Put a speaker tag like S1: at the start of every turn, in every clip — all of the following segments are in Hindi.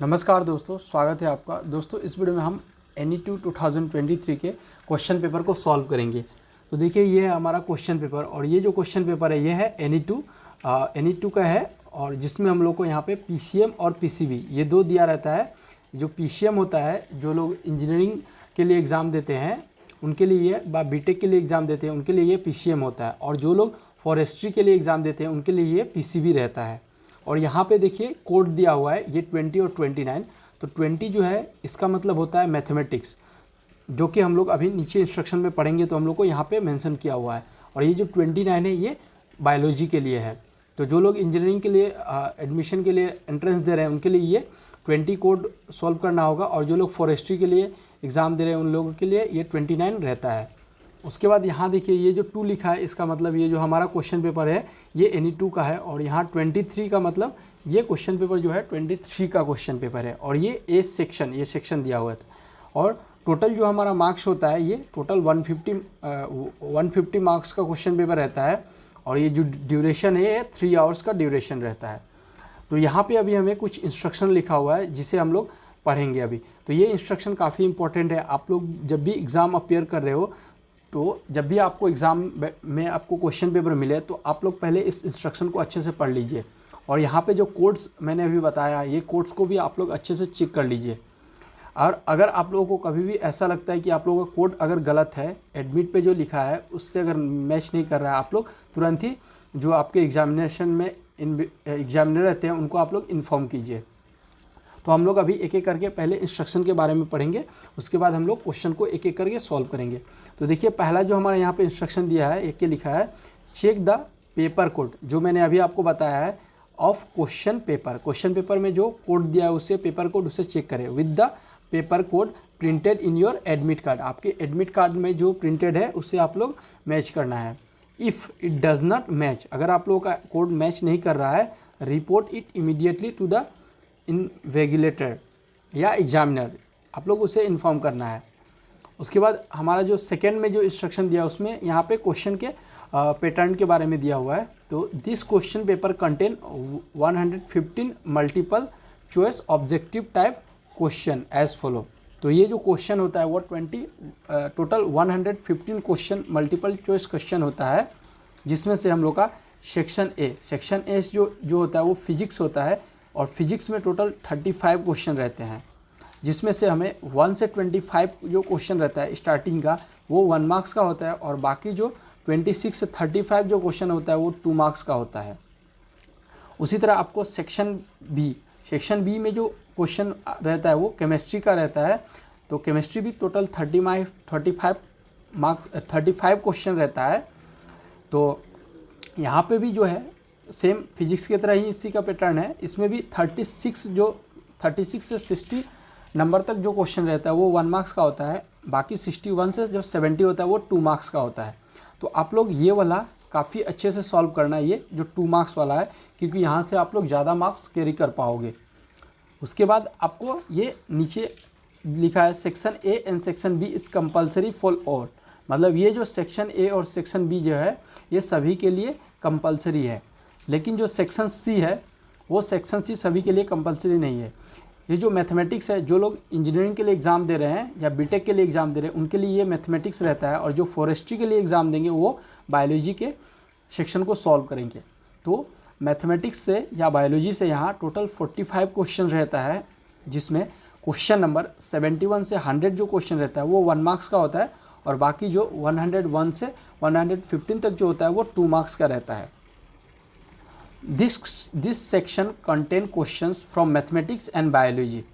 S1: नमस्कार दोस्तों, स्वागत है आपका। दोस्तों इस वीडियो में हम NE2 2023 के क्वेश्चन पेपर को सॉल्व करेंगे। तो देखिए ये है हमारा क्वेश्चन पेपर और ये जो क्वेश्चन पेपर है ये है NE2 का है और जिसमें हम लोग को यहाँ पे PCM और PCB ये दो दिया रहता है। जो PCM होता है, जो लोग इंजीनियरिंग के लिए एग्ज़ाम देते हैं उनके लिए ये, BTech के लिए एग्ज़ाम देते हैं उनके लिए ये PCM होता है, और जो लोग फॉरेस्ट्री के लिए एग्ज़ाम देते हैं उनके लिए ये PCB रहता है। और यहाँ पे देखिए कोड दिया हुआ है ये 20 और 29। तो 20 जो है इसका मतलब होता है मैथमेटिक्स, जो कि हम लोग अभी नीचे इंस्ट्रक्शन में पढ़ेंगे तो हम लोग को यहाँ पे मेंशन किया हुआ है। और ये जो 29 है ये बायोलॉजी के लिए है। तो जो लोग इंजीनियरिंग के लिए एडमिशन के लिए एंट्रेंस दे रहे हैं उनके लिए ये 20 कोड सॉल्व करना होगा, और जो लोग फॉरेस्ट्री के लिए एग्ज़ाम दे रहे हैं उन लोगों के लिए ये 29 रहता है। उसके बाद यहाँ देखिए ये जो 2 लिखा है इसका मतलब ये जो हमारा क्वेश्चन पेपर है ये NE2 का है, और यहाँ 23 का मतलब ये क्वेश्चन पेपर जो है 23 का क्वेश्चन पेपर है, और ये सेक्शन दिया हुआ था। और टोटल जो हमारा मार्क्स होता है ये टोटल 150 मार्क्स का क्वेश्चन पेपर रहता है, और ये जो ड्यूरेशन है ये 3 आवर्स का ड्यूरेशन रहता है। तो यहाँ पे अभी हमें कुछ इंस्ट्रक्शन लिखा हुआ है जिसे हम लोग पढ़ेंगे अभी। तो ये इंस्ट्रक्शन काफ़ी इंपॉर्टेंट है। आप लोग जब भी एग्ज़ाम अपेयर कर रहे हो तो जब भी आपको एग्ज़ाम में आपको क्वेश्चन पेपर मिले तो आप लोग पहले इस इंस्ट्रक्शन को अच्छे से पढ़ लीजिए, और यहाँ पे जो कोड्स मैंने अभी बताया ये कोड्स को भी आप लोग अच्छे से चेक कर लीजिए। और अगर आप लोगों को कभी भी ऐसा लगता है कि आप लोगों का कोड अगर गलत है, एडमिट पे जो लिखा है उससे अगर मैच नहीं कर रहा है, आप लोग तुरंत ही जो आपके एग्जामिनेशन में एग्जामिनर रहते हैं उनको आप लोग इन्फॉर्म कीजिए। तो हम लोग अभी एक एक करके पहले इंस्ट्रक्शन के बारे में पढ़ेंगे, उसके बाद हम लोग क्वेश्चन को एक एक करके सॉल्व करेंगे। तो देखिए पहला जो हमारे यहाँ पे इंस्ट्रक्शन दिया है, एक के लिखा है चेक द पेपर कोड, जो मैंने अभी आपको बताया है ऑफ क्वेश्चन पेपर में जो कोड दिया है उससे पेपर कोड उसे चेक करें with the paper code printed in your admit card. आपके एडमिट कार्ड में जो प्रिंटेड है उसे आप लोग मैच करना है। If it does not match, अगर आप लोगों का कोड मैच नहीं कर रहा है, report it immediately to the invigilator या एग्जामिनर, आप लोग उसे इन्फॉर्म करना है। उसके बाद हमारा जो सेकेंड में जो इंस्ट्रक्शन दिया उसमें यहाँ पे क्वेश्चन के पैटर्न के बारे में दिया हुआ है। तो this question paper contain 115 multiple choice objective type question as follow. तो ये जो क्वेश्चन होता है वो total 115 question multiple choice question होता है, जिसमें से हम लोग का सेक्शन ए जो होता है वो फिजिक्स होता है, और फिजिक्स में टोटल 35 क्वेश्चन रहते हैं, जिसमें से हमें 1 से 25 जो क्वेश्चन रहता है स्टार्टिंग का वो 1 मार्क्स का होता है, और बाकी जो 26 से 35 जो क्वेश्चन होता है वो 2 मार्क्स का होता है। उसी तरह आपको सेक्शन बी में जो क्वेश्चन रहता है वो केमिस्ट्री का रहता है। तो केमिस्ट्री भी टोटल 35 क्वेश्चन रहता है। तो यहाँ पे भी जो है सेम फिजिक्स की तरह ही इसी का पैटर्न है। इसमें भी 36 से 60 नंबर तक जो क्वेश्चन रहता है वो 1 मार्क्स का होता है, बाकी 61 से जो 70 होता है वो 2 मार्क्स का होता है। तो आप लोग ये वाला काफ़ी अच्छे से सॉल्व करना है, ये जो 2 मार्क्स वाला है, क्योंकि यहाँ से आप लोग ज़्यादा मार्क्स कैरी कर पाओगे। उसके बाद आपको ये नीचे लिखा है section A and section B is compulsory for all, मतलब ये जो सेक्शन ए और सेक्शन बी जो है ये सभी के लिए कंपलसरी है, लेकिन जो सेक्शन सी है वो सेक्शन सी सभी के लिए कंपलसरी नहीं है। ये जो मैथमेटिक्स है, जो लोग इंजीनियरिंग के लिए एग्ज़ाम दे रहे हैं या बीटेक के लिए एग्ज़ाम दे रहे हैं उनके लिए ये मैथमेटिक्स रहता है, और जो फॉरेस्ट्री के लिए एग्ज़ाम देंगे वो बायोलॉजी के सेक्शन को सॉल्व करेंगे। तो मैथमेटिक्स से या बायोलॉजी से यहाँ टोटल 45 क्वेश्चन रहता है, जिसमें क्वेश्चन नंबर 71 से 100 जो क्वेश्चन रहता है वो 1 मार्क्स का होता है, और बाकी जो 101 से 115 तक जो होता है वो 2 मार्क्स का रहता है। This section contain questions from mathematics and biology,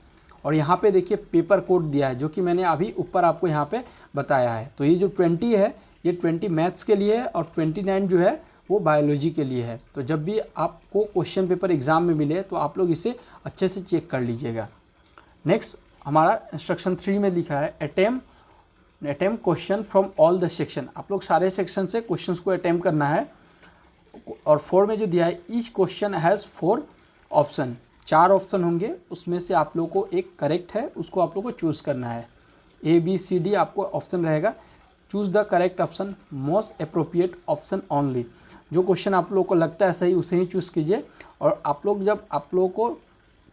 S1: और यहाँ पे देखिए पेपर कोड दिया है जो कि मैंने अभी ऊपर आपको यहाँ पे बताया है। तो ये जो 20 है ये 20 मैथ्स के लिए है, और 29 जो है वो बायोलॉजी के लिए है। तो जब भी आपको क्वेश्चन पेपर एग्ज़ाम में मिले तो आप लोग इसे अच्छे से चेक कर लीजिएगा। नेक्स्ट हमारा इंस्ट्रक्शन 3 में लिखा है attempt question from all the section. आप लोग सारे सेक्शन से क्वेश्चंस को अटेम्प्ट करना है। और 4 में जो दिया है each question has 4 option, 4 option होंगे, उसमें से आप लोग को एक करेक्ट है उसको आप लोग को चूज़ करना है। ABCD आपको ऑप्शन रहेगा, choose the correct option, most appropriate option only. जो क्वेश्चन आप लोग को लगता है सही उसे ही चूज़ कीजिए। और आप लोग जब आप लोगों को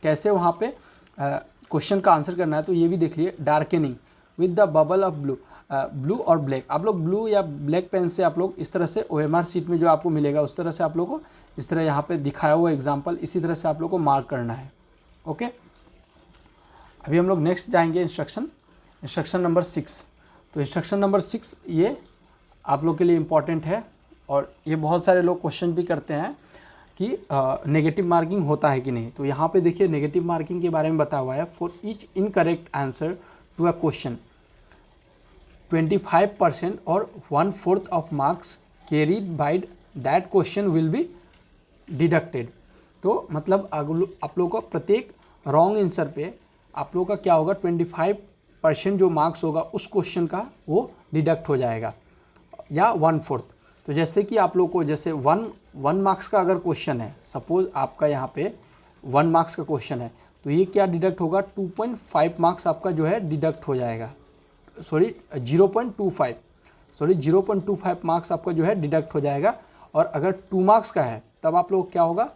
S1: कैसे वहाँ पे क्वेश्चन का आंसर करना है तो ये भी देख लिए, darkening with the bubble of blue, blue और ब्लैक। आप लोग ब्लू या ब्लैक पेन से आप लोग इस तरह से OMR शीट में जो आपको मिलेगा उस तरह से आप लोग को इस तरह यहाँ पे दिखाया हुआ एग्जाम्पल इसी तरह से आप लोग को मार्क करना है। ओके, अभी हम लोग नेक्स्ट जाएंगे इंस्ट्रक्शन नंबर 6। तो इंस्ट्रक्शन नंबर 6 ये आप लोग के लिए इम्पॉर्टेंट है और ये बहुत सारे लोग क्वेश्चन भी करते हैं कि नेगेटिव मार्किंग होता है कि नहीं। तो यहाँ पे देखिए नेगेटिव मार्किंग के बारे में बताया हुआ है। For each incorrect answer to a question 25% और 1/4 of marks carried by that question will be deducted. तो मतलब आप लोगों का प्रत्येक रॉन्ग आंसर पे आप लोगों का क्या होगा, 25% जो मार्क्स होगा उस क्वेश्चन का वो डिडक्ट हो जाएगा, या 1/4। तो जैसे कि आप लोग को जैसे 1 मार्क्स का अगर क्वेश्चन है, सपोज आपका यहाँ पे 1 मार्क्स का क्वेश्चन है, तो ये क्या डिडक्ट होगा, 2.5 मार्क्स आपका जो है डिडक्ट हो जाएगा। 0.25 मार्क्स आपका जो है डिडक्ट हो जाएगा। और अगर 2 मार्क्स का है तब आप लोग क्या होगा,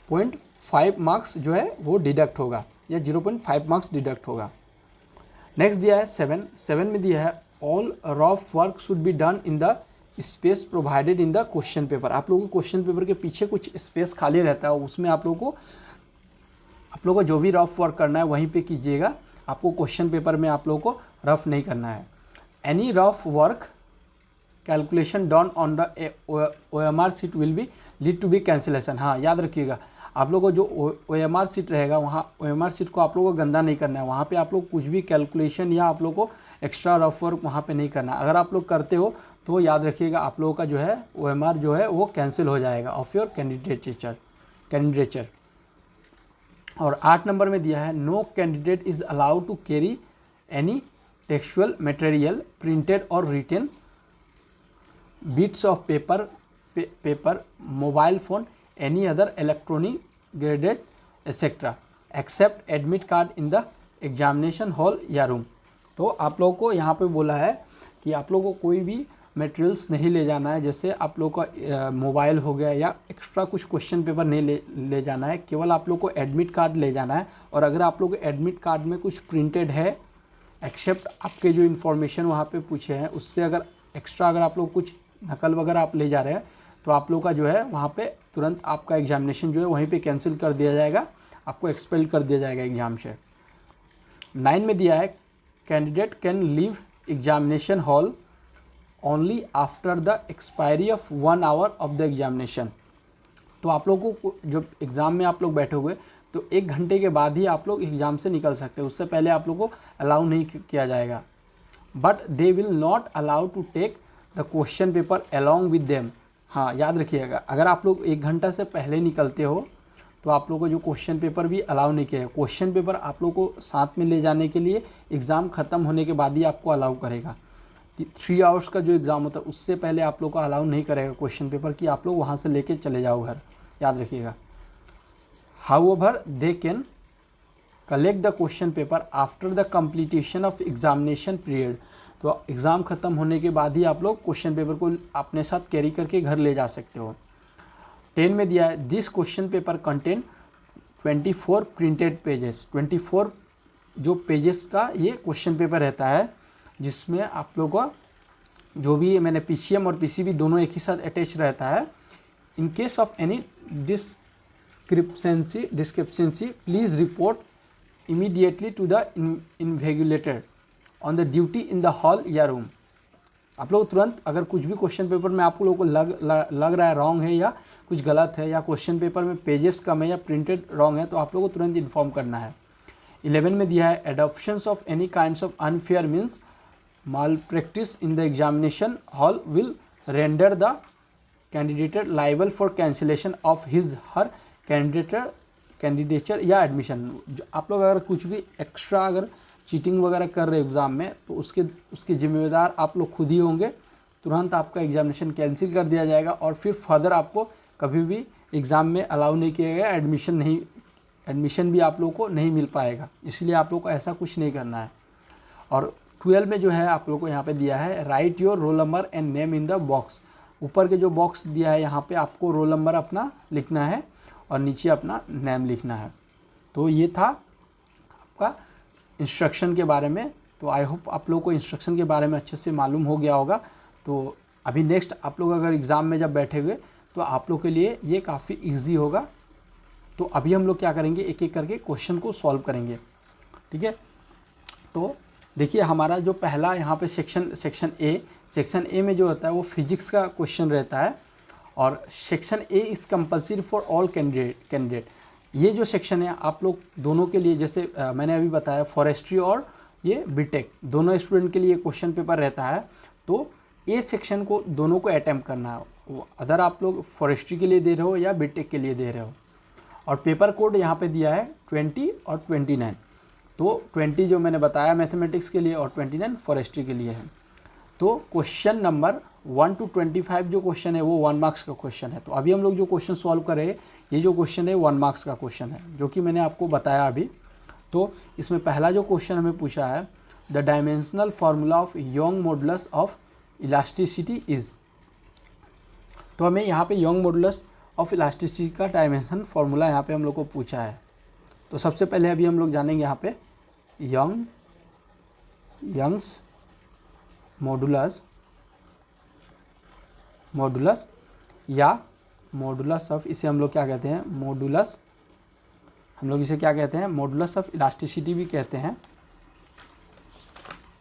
S1: 0.5 मार्क्स जो है वो डिडक्ट होगा, या 0.5 मार्क्स डिडक्ट होगा। नेक्स्ट दिया है 7 में दिया है all rough work should be done in the space provided in the question paper. आप लोगों को क्वेश्चन पेपर के पीछे कुछ स्पेस खाली रहता है, उसमें आप लोगों को जो भी रफ वर्क करना है वहीं पे कीजिएगा। आपको क्वेश्चन पेपर में आप लोगों को रफ नहीं करना है। Any rough work calculation done on the OMR sheet will be lead to be cancellation. हाँ, याद रखिएगा, आप लोगों को जो OMR शीट रहेगा वहाँ OMR शीट को आप लोगों को गंदा नहीं करना है। वहाँ पे आप लोग कुछ भी कैलकुलेशन या आप लोगों को एक्स्ट्रा रफ वर्क वहाँ पे नहीं करना है। अगर आप लोग करते हो तो याद रखिएगा आप लोगों का जो है OMR जो है वो कैंसिल हो जाएगा ऑफ योर कैंडिडेचर। और 8 नंबर में दिया है no candidate is allowed to carry any textual material printed और written bits of paper mobile phone any other electronic graded etcetera except admit card in the examination hall या रूम। तो आप लोगों को यहाँ पे बोला है कि आप लोगों को कोई भी मटेरियल्स नहीं ले जाना है, जैसे आप लोगों का मोबाइल हो गया या एक्स्ट्रा कुछ क्वेश्चन पेपर नहीं ले जाना है, केवल आप लोगों को एडमिट कार्ड ले जाना है। और अगर आप लोगों को एडमिट कार्ड में कुछ प्रिंटेड है, एक्सेप्ट आपके जो इन्फॉर्मेशन वहाँ पे पूछे हैं उससे अगर एक्स्ट्रा अगर आप लोग कुछ नकल वगैरह आप ले जा रहे हैं तो आप लोग का जो है वहाँ पे तुरंत आपका एग्जामिनेशन जो है वहीं पे कैंसिल कर दिया जाएगा, आपको एक्सपेल कर दिया जाएगा एग्जाम से। 9 में दिया है candidate can leave examination hall only after the expiry of 1 hour of the examination. तो आप लोगों को जब एग्ज़ाम में आप लोग बैठे हुए तो 1 घंटे के बाद ही आप लोग एग्ज़ाम से निकल सकते हैं, उससे पहले आप लोग को अलाउ नहीं किया जाएगा। But they will not allow to take the question paper along with them. हाँ, याद रखिएगा, अगर आप लोग 1 घंटा से पहले निकलते हो तो आप लोगों को जो क्वेश्चन पेपर भी अलाउ नहीं किया है। क्वेश्चन पेपर आप लोग को साथ में ले जाने के लिए एग्ज़ाम ख़त्म होने के बाद ही आपको अलाउ करेगा। 3 आवर्स का जो एग्ज़ाम होता है उससे पहले आप लोग को अलाउ नहीं करेगा क्वेश्चन पेपर कि आप लोग वहाँ से लेके चले जाओ घर, याद रखिएगा। However they can collect the question paper after the completion of examination period. तो एग्ज़ाम ख़त्म होने के बाद ही आप लोग क्वेश्चन पेपर को अपने साथ कैरी करके घर ले जा सकते हो। 10 में दिया है this question paper contain 24 printed pages. 24 जो पेजेस का ये क्वेश्चन पेपर रहता है, जिसमें आप लोगों का जो भी मैंने PCM और PCB दोनों एक ही साथ अटैच रहता है। In case of any discrepancy please report immediately to the invigilator on the duty in the hall या रूम। आप लोग तुरंत अगर कुछ भी क्वेश्चन पेपर में आप लोगों को लग रहा है रॉन्ग है या कुछ गलत है या क्वेश्चन पेपर में पेजेस कम है या प्रिंटेड रॉन्ग है तो आप लोगों को तुरंत इन्फॉर्म करना है। 11 में दिया है adoptions of any kinds of unfair means malpractice in the examination hall will render the candidate liable for cancellation of his her candidature या एडमिशन। आप लोग अगर कुछ भी एक्स्ट्रा अगर चीटिंग वगैरह कर रहे एग्ज़ाम में तो उसके जिम्मेदार आप लोग खुद ही होंगे। तुरंत आपका एग्जामिनेशन कैंसिल कर दिया जाएगा और फिर फर्दर आपको कभी भी एग्ज़ाम में अलाउ नहीं किया गया, एडमिशन भी आप लोग को नहीं मिल पाएगा। इसलिए आप लोग को ऐसा कुछ नहीं करना है। और 12 में जो है आप लोग को यहाँ पे दिया है right your roll number and name in the box. ऊपर के जो बॉक्स दिया है यहाँ पे आपको रोल नंबर अपना लिखना है और नीचे अपना नेम लिखना है। तो ये था आपका इंस्ट्रक्शन के बारे में। तो आई होप आप लोगों को इंस्ट्रक्शन के बारे में अच्छे से मालूम हो गया होगा। तो अभी नेक्स्ट आप लोग अगर एग्ज़ाम में जब बैठेंगे तो आप लोग के लिए ये काफ़ी ईजी होगा। तो अभी हम लोग क्या करेंगे, एक एक करके क्वेश्चन को सॉल्व करेंगे, ठीक है। तो देखिए हमारा जो पहला यहाँ पे सेक्शन ए में जो होता है वो फिजिक्स का क्वेश्चन रहता है, और section A is compulsory for all candidate. ये जो सेक्शन है आप लोग दोनों के लिए, जैसे मैंने अभी बताया फॉरेस्ट्री और ये बीटेक दोनों स्टूडेंट के लिए क्वेश्चन पेपर रहता है। तो ए सेक्शन को दोनों को अटैम्प्ट करना है, अदर आप लोग फॉरेस्ट्री के लिए दे रहे हो या बीटेक के लिए दे रहे हो। और पेपर कोड यहाँ पे दिया है 20 और 29। तो 20 जो मैंने बताया मैथमेटिक्स के लिए और 29 फॉरेस्ट्री के लिए है। तो क्वेश्चन नंबर 1 to 25 जो क्वेश्चन है वो 1 मार्क्स का क्वेश्चन है। तो अभी हम लोग जो क्वेश्चन सॉल्व कर रहे हैं, ये जो क्वेश्चन है 1 मार्क्स का क्वेश्चन है, जो कि मैंने आपको बताया अभी। तो इसमें पहला जो क्वेश्चन हमें पूछा है, the dimensional formula of young modulus of elasticity is. तो हमें यहाँ पे यंग मॉडुलस ऑफ इलास्टिसिटी का डायमेंशन फार्मूला यहाँ पे हम लोग को पूछा है। तो सबसे पहले अभी हम लोग जानेंगे यहाँ पे यंग्स मॉडुलस या मॉडुलस ऑफ, इसे हम लोग क्या कहते हैं, हम लोग इसे क्या कहते हैं, मॉडुलस ऑफ इलास्टिसिटी भी कहते हैं।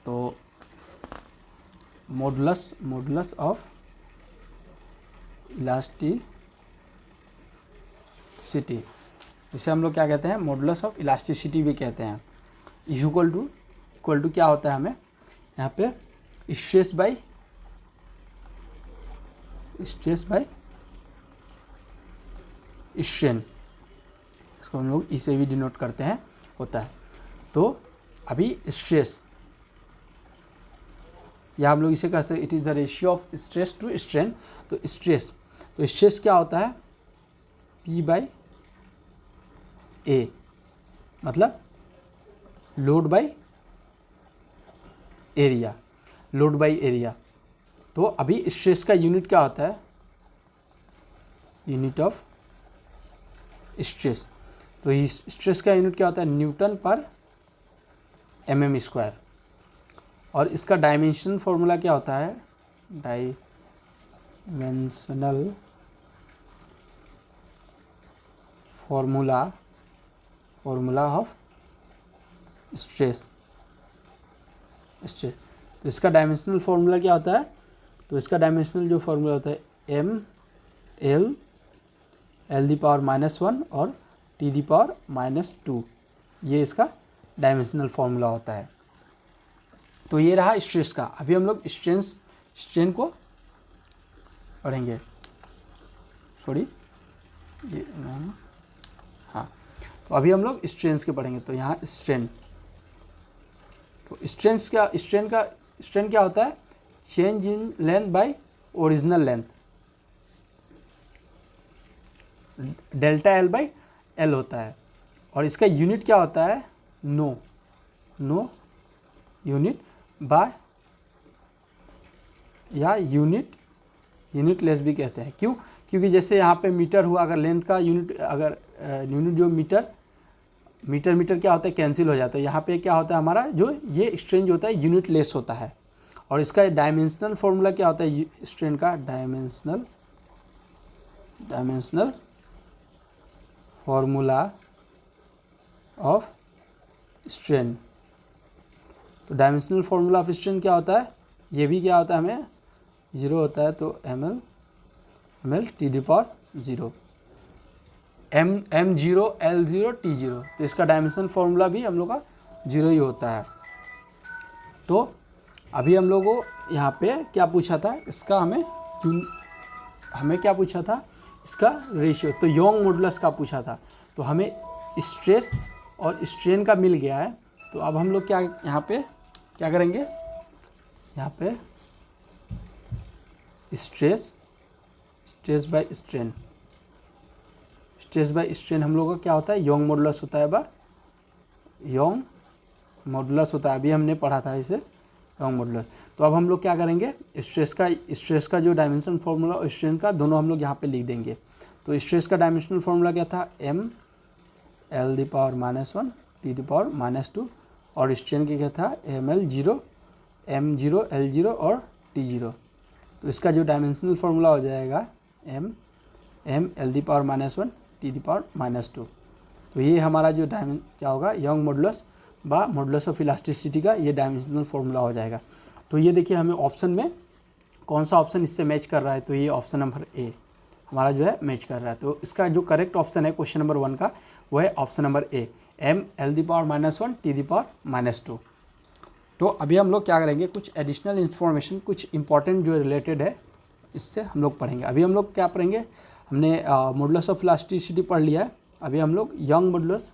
S1: तो मॉडुलस ऑफ इलास्टिसिटी, इसे हम लोग क्या कहते हैं, मॉडुलस ऑफ इलास्टिसिटी भी कहते हैं। इक्वल टू क्या होता है, हमें यहाँ पे स्ट्रेस बाय स्ट्रेन, इसको हम लोग इसे भी डिनोट करते हैं, होता है। तो अभी स्ट्रेस, या हम लोग इसे कह सकते, it is the ratio of stress to strain. तो स्ट्रेस क्या होता है, P/A, मतलब लोड बाय एरिया। तो अभी स्ट्रेस का यूनिट क्या होता है, यूनिट ऑफ स्ट्रेस। तो स्ट्रेस का यूनिट क्या होता है, न्यूटन पर mm²। और इसका डायमेंशन फॉर्मूला क्या होता है, डायमेंशनल फॉर्मूला ऑफ स्ट्रेस। तो इसका डायमेंशनल फॉर्मूला क्या होता है, तो इसका डायमेंशनल जो फॉर्मूला होता है ml l⁻⁻1 और t⁻⁻2, ये इसका डायमेंशनल फॉर्मूला होता है। तो ये रहा स्ट्रेस का। अभी हम लोग स्ट्रेन को पढ़ेंगे, हाँ। तो अभी हम लोग स्ट्रेन के पढ़ेंगे। तो यहाँ स्ट्रेन, तो स्ट्रेन क्या होता है, change in length bye original length, ΔL/L होता है। और इसका यूनिट क्या होता है, नो यूनिट बाय, या यूनिट लेस भी कहते हैं। क्यों, क्योंकि जैसे यहाँ पे मीटर हुआ, अगर लेंथ का यूनिट, अगर यूनिट जो मीटर क्या होता है, कैंसिल हो जाता है। यहाँ पे क्या होता है, हमारा जो ये स्ट्रेन जो होता है यूनिट लेस होता है। और इसका डायमेंशनल फॉर्मूला क्या होता है, स्ट्रेन का डायमेंशनल फॉर्मूला ऑफ स्ट्रेन। तो डायमेंशनल फॉर्मूला ऑफ स्ट्रेन क्या होता है, ये भी क्या होता है, हमें 0 होता है। तो ml T⁻0, m0 l0 t0। तो इसका डायमेंशनल फॉर्मूला भी हम लोग का 0 ही होता है। तो अभी हम लोग को यहाँ पे क्या पूछा था, इसका हमें क्या पूछा था, इसका रेशियो। तो यंग मॉडुलस का पूछा था। तो हमें स्ट्रेस और स्ट्रेन का मिल गया है। तो अब हम लोग यहाँ पे क्या करेंगे, यहाँ पे स्ट्रेस बाय स्ट्रेन हम लोग का क्या होता है, यंग मॉडुलस होता है। यंग मॉडुलस होता है, अभी हमने पढ़ा था इसे, यंग मॉडुलस। तो अब हम लोग क्या करेंगे, स्ट्रेस का जो डायमेंशन फार्मूला और स्ट्रेन का दोनों हम लोग यहाँ पे लिख देंगे। तो स्ट्रेस का डायमेंशनल फार्मूला क्या था, m l⁻⁻1 -2 और स्ट्रेन के क्या था ml0 m0 l0 और t0। तो इसका जो डायमेंशनल फार्मूला हो जाएगा m l⁻⁻1 t⁻²। तो ये हमारा जो क्या होगा यंग मॉडुलस बा मॉडुलस ऑफ इलास्टिसिटी का ये डायमेंशनल फार्मूला हो जाएगा। तो ये देखिए हमें ऑप्शन में कौन सा ऑप्शन इससे मैच कर रहा है, तो ये ऑप्शन नंबर ए हमारा जो है मैच कर रहा है। तो इसका जो करेक्ट ऑप्शन है क्वेश्चन नंबर 1 का वो है option number A m l⁻⁻1 t⁻²। तो अभी हम लोग क्या करेंगे, कुछ एडिशनल इन्फॉर्मेशन कुछ इंपॉर्टेंट जो रिलेटेड है इससे हम लोग पढ़ेंगे। अभी हम लोग क्या पढ़ेंगे, हमने मॉडुलस ऑफ इलास्टिसिटी पढ़ लिया है। अभी हम लोग यंग मॉडुलस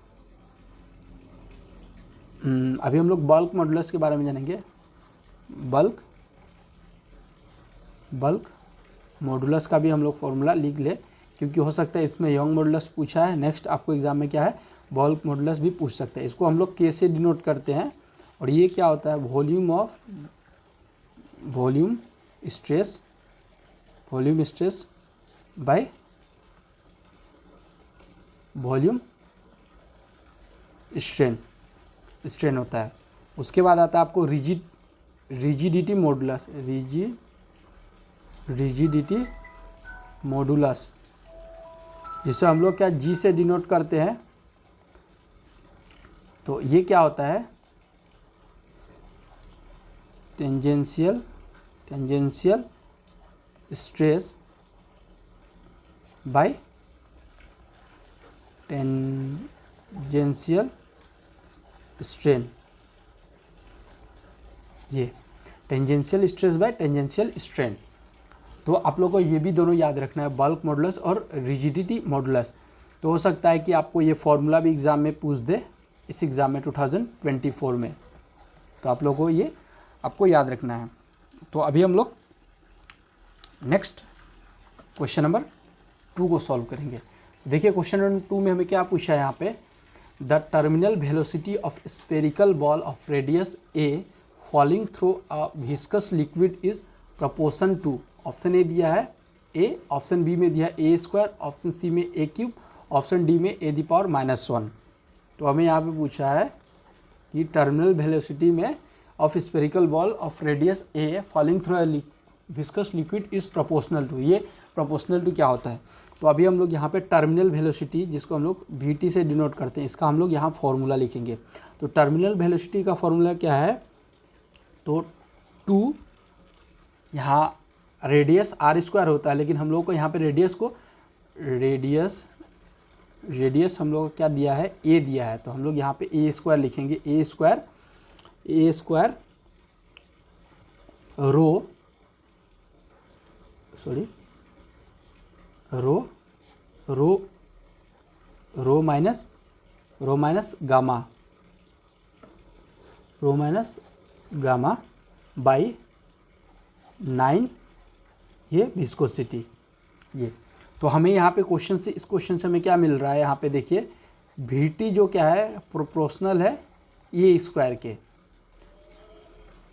S1: अभी हम लोग बल्क मॉडुलस के बारे में जानेंगे। बल्क मॉडुलस का भी हम लोग फॉर्मूला लिख ले, क्योंकि हो सकता है इसमें यंग मॉडुलस पूछा है, नेक्स्ट आपको एग्जाम में क्या है बल्क मॉडुलस भी पूछ सकते हैं। इसको हम लोग के से डिनोट करते हैं और ये क्या होता है volume stress by volume strain होता है। उसके बाद आता है आपको रिजिडिटी मॉडुलस जिसे हम लोग क्या जी से डिनोट करते हैं। तो ये क्या होता है tangential stress by tangential strain. ये tangential stress by tangential strain. तो आप लोगों को ये भी दोनों याद रखना है, बल्क मॉडुलस और रिजिडिटी मॉडुलस। तो हो सकता है कि आपको ये फॉर्मूला भी एग्ज़ाम में पूछ दे, इस एग्ज़ाम में 2024 में। तो आप लोगों को ये आपको याद रखना है। तो अभी हम लोग नेक्स्ट क्वेश्चन नंबर 2 को सॉल्व करेंगे। देखिए क्वेश्चन नंबर 2 में हमें क्या पूछा है यहाँ पे, the terminal velocity of spherical ball of radius a falling through a viscous liquid is proportion to. Option A दिया है ए, ऑप्शन बी में दिया है a², ऑप्शन सी में a³, ऑप्शन डी में a⁻⁻1। तो हमें यहाँ पे पूछा है कि टर्मिनल वेलोसिटी में of spherical ball of radius a falling through a viscous liquid is proportional to. ये प्रोपोर्शनल टू क्या होता है, तो अभी हम लोग यहाँ पे टर्मिनल वेलोसिटी जिसको हम लोग vt से डिनोट करते हैं, इसका हम लोग यहाँ फॉर्मूला लिखेंगे। तो टर्मिनल वेलोसिटी का फॉर्मूला क्या है, तो 2 यहाँ रेडियस r² होता है, लेकिन हम लोग को यहाँ पे रेडियस हम लोग को क्या दिया है a दिया है। तो हम लोग यहाँ पे a² लिखेंगे, a² rho minus gamma by 9 ये विस्कोसिटी। ये तो हमें यहाँ पे क्वेश्चन से, इस क्वेश्चन से हमें क्या मिल रहा है, यहाँ पे देखिए vt जो क्या है प्रोपोर्शनल है a² के,